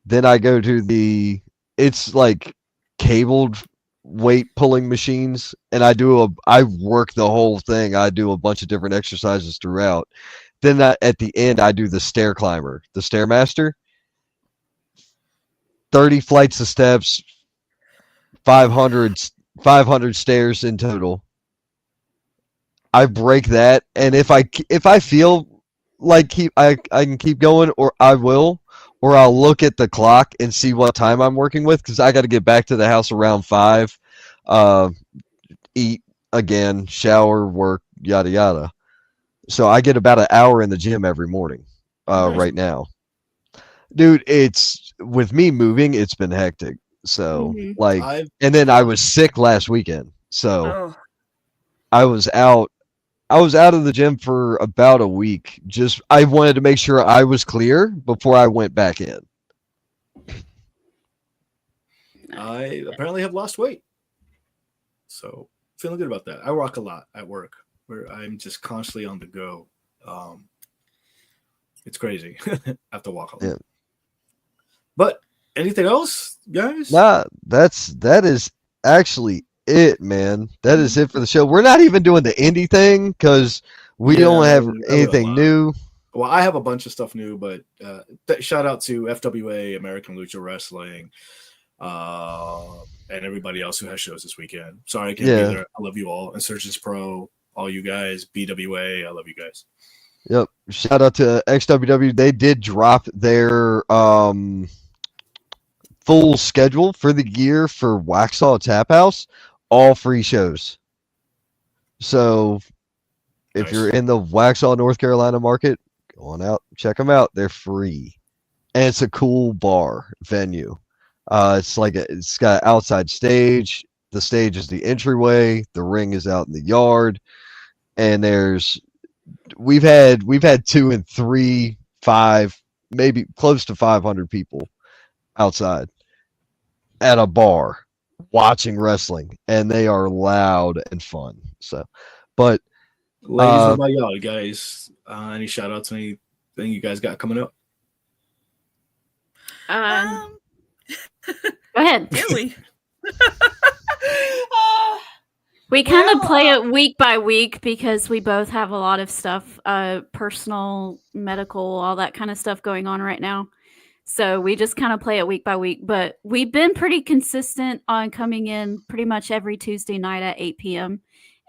Then I go to it's like cabled weight pulling machines, and I work the whole thing. I do a bunch of different exercises throughout. Then at the end I do the stair climber, the Stairmaster. 30 flights of steps, 500 stairs in total. I break that, and if I feel like I can keep going, or I will, or I'll look at the clock and see what time I'm working with, because I got to get back to the house around 5, eat again, shower, work, yada yada. So I get about an hour in the gym every morning. Right now, dude, it's with me moving, it's been hectic. So and then I was sick last weekend, so I was out of the gym for about a week. Just I wanted to make sure I was clear before I went back in. I apparently have lost weight, so feeling good about that. I walk a lot at work, where I'm just constantly on the go. It's crazy. I have to walk a lot. Yeah. But anything else, guys? Nah, that is actually it, man. That is it for the show. We're not even doing the indie thing because we don't have anything new. Well, I have a bunch of stuff new, but shout out to FWA, American Lucha Wrestling, and everybody else who has shows this weekend. Sorry I can't be there. I love you all. Insurgents Pro, all you guys, BWA, I love you guys. Yep. Shout out to XWW. They did drop their full schedule for the year for Waxhaw Tap House. All free shows. So if you're in the Waxhaw, North Carolina market, go on out, check them out. They're free. And it's a cool bar venue. It's got an outside stage. The stage is the entryway. The ring is out in the yard. And we've had 2 and 3, 5, maybe close to 500 people outside at a bar watching wrestling, and they are loud and fun. So, but ladies, what about y'all? You guys, any shout outs, anything you guys got coming up? Go ahead. Really? We kind of play it week by week because we both have a lot of stuff, personal, medical, all that kind of stuff going on right now. So we just kind of play it week by week, but we've been pretty consistent on coming in pretty much every Tuesday night at 8 p.m.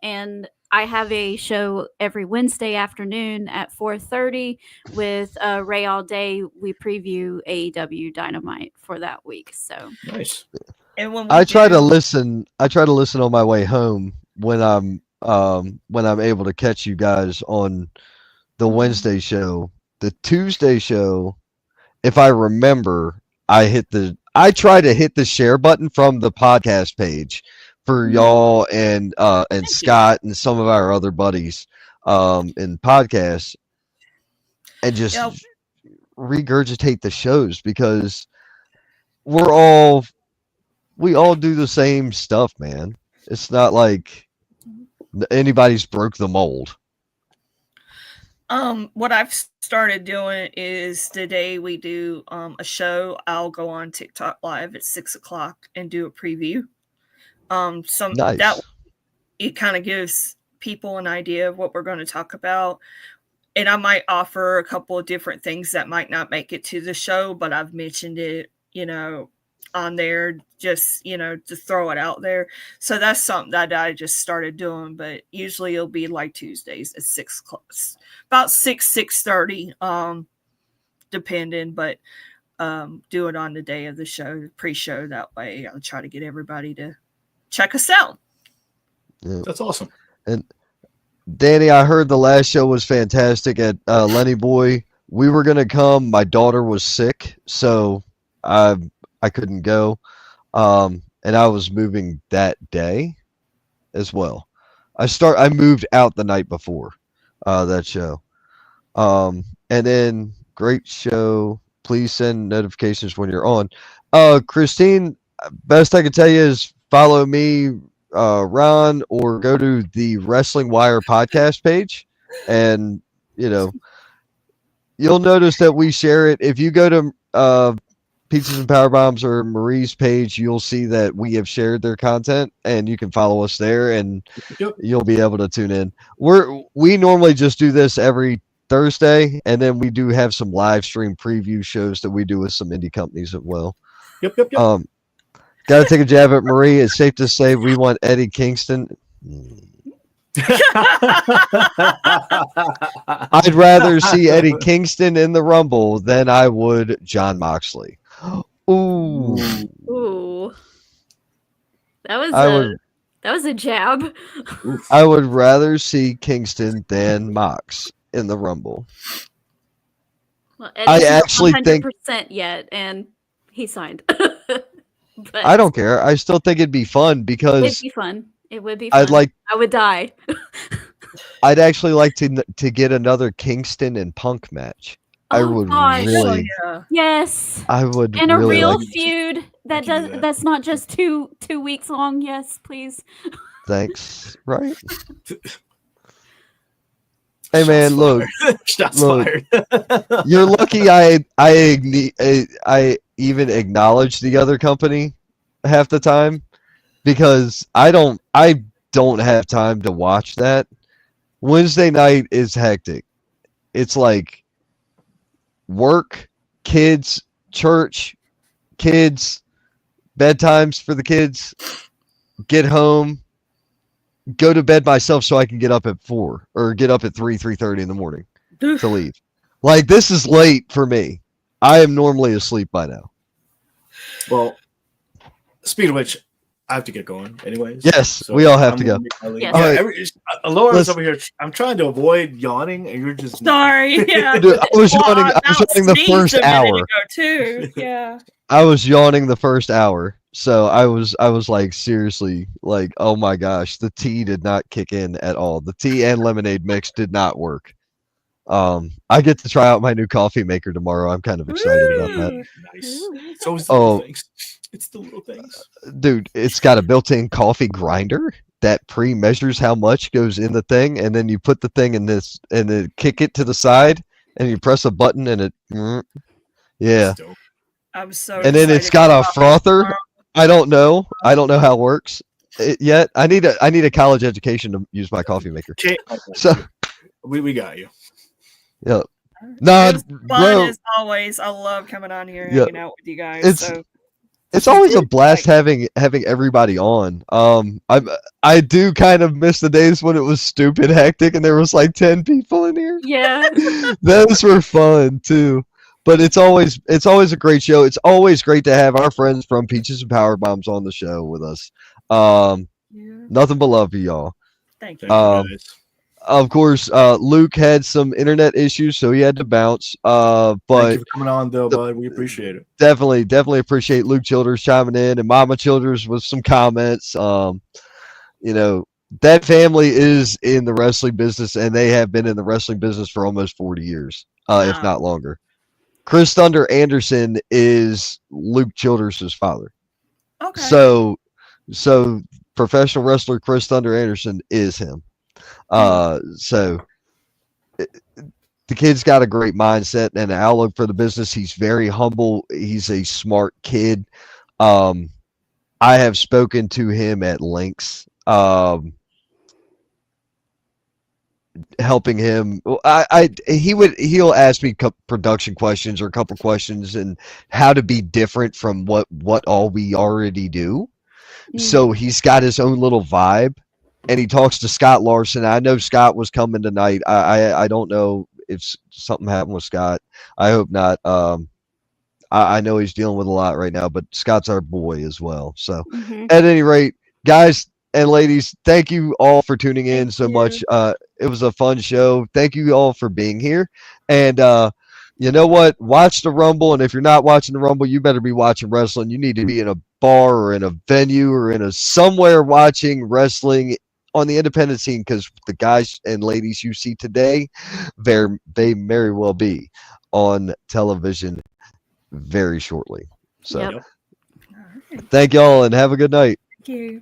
And I have a show every Wednesday afternoon at 4:30 with Ray All Day. We preview AEW Dynamite for that week. So nice. And when I try to listen on my way home when I'm able to catch you guys on the Wednesday show. The Tuesday show, if I remember, I try to hit the share button from the podcast page, for Mhm. y'all and Thank you. Scott and some of our other buddies in podcasts, and just Yeah. regurgitate the shows because we all do the same stuff, man. It's not like anybody's broke the mold. What I've started doing is the day we do a show, I'll go on TikTok live at 6:00 and do a preview. That Nice. it kind of gives people an idea of what we're going to talk about. And I might offer a couple of different things that might not make it to the show, but I've mentioned it, on there, just, to throw it out there. So that's something that I just started doing, but usually it'll be like Tuesdays at 6:00, about 6:30, depending, but do it on the day of the show, pre-show. That way I'll try to get everybody to check us out. Yeah. That's awesome. And Danny, I heard the last show was fantastic at Lenny Boy. We were gonna come. My daughter was sick, so I couldn't go. And I was moving that day as well. I moved out the night before that show. And then great show. Please send notifications when you're on. Christine, best I can tell you is follow me, Ron, or go to the Wrestling Wire podcast page, and you'll notice that we share it. If you go to Pizzas and Power Bombs or Marie's page, you'll see that we have shared their content, and you can follow us there, and you'll be able to tune in. We normally just do this every Thursday, and then we do have some live stream preview shows that we do with some indie companies as well. Yep. Got to take a jab at Marie. It's safe to say we want Eddie Kingston. I'd rather see Eddie Kingston in the Rumble than I would John Moxley. Ooh. Ooh. That was a jab. I would rather see Kingston than Mox in the Rumble. Well, I actually think 100% yet, and he signed. But I don't care. I still think it'd be fun it'd because be fun. It would be fun. I would die. I'd actually like to get another Kingston and Punk match. I Oh, would gosh. really. Yeah. Yes. I would And a really real like. feud that can do does that. that's not just two weeks long. Yes, please. Thanks. Right. Hey man, look. Shots Look. fired. You're lucky I even acknowledge the other company half the time because I don't have time to watch that. Wednesday night is hectic. It's like work, kids, church, kids, bedtimes for the kids, get home, go to bed myself so I can get up at 4 or get up at 3:30 in the morning to leave. Like, this is late for me. I am normally asleep by now. Well, speaking of which, I have to get going anyways. Yes, we all have to go. Yes. All right. Laura's Let's- over here. I'm trying to avoid yawning, and you're just Sorry. Yeah. Dude, I was yawning Well, the sneezed first a minute hour. ago, too. Yeah. I was yawning the first hour. So I was like, seriously, like, oh my gosh, the tea did not kick in at all. The tea and lemonade mix did not work. I get to try out my new coffee maker tomorrow. I'm kind of excited about that. nice. Ooh. It's always the little Oh. things. It's the little things. Dude, it's got a built-in coffee grinder that pre-measures how much goes in the thing, and then you put the thing in this and then kick it to the side, and you press a button and it yeah. It's dope. I'm so And then it's excited got a about frother. tomorrow. I don't know how it works yet. I need a college education to use my coffee maker. So We got you. yeah. No, It was fun bro, as always. I love coming on here and Yeah. hanging out with you guys. It's- So it's always a blast having everybody on. I do kind of miss the days when it was stupid hectic and there was like 10 people in here. Yeah. Those were fun too. But it's always a great show. It's always great to have our friends from Peaches and Power Bombs on the show with us. yeah. Nothing but love for y'all. Thank you. Thank you, Um, guys. of course, Luke had some internet issues, so he had to bounce. Thank But you for coming on, though, the- bud. We appreciate it. definitely appreciate Luke Childers chiming in and Mama Childers with some comments. You know, that family is in the wrestling business, and they have been in the wrestling business for almost 40 years, if Wow. not longer. Chris Thunder Anderson is Luke Childers' father. Okay. So professional wrestler Chris Thunder Anderson is him. So the kid's got a great mindset and an outlook for the business. He's very humble. He's a smart kid. I have spoken to him at lengths, helping him. He'll ask me production questions or a couple questions and how to be different from what all we already do. So he's got his own little vibe, and he talks to Scott Larson. I know Scott was coming tonight. I don't know if something happened with Scott. I hope not. I know he's dealing with a lot right now, but Scott's our boy as well. So at any rate, guys and ladies, thank you all for tuning in Thank so you. much. It was a fun show. Thank you all for being here. And you know what? Watch the Rumble, and if you're not watching the Rumble, you better be watching wrestling. You need to be in a bar or in a venue or in a somewhere watching wrestling on the independent scene, because the guys and ladies you see today, they very well be on television very shortly. So Yep. thank y'all and have a good night. Thank you.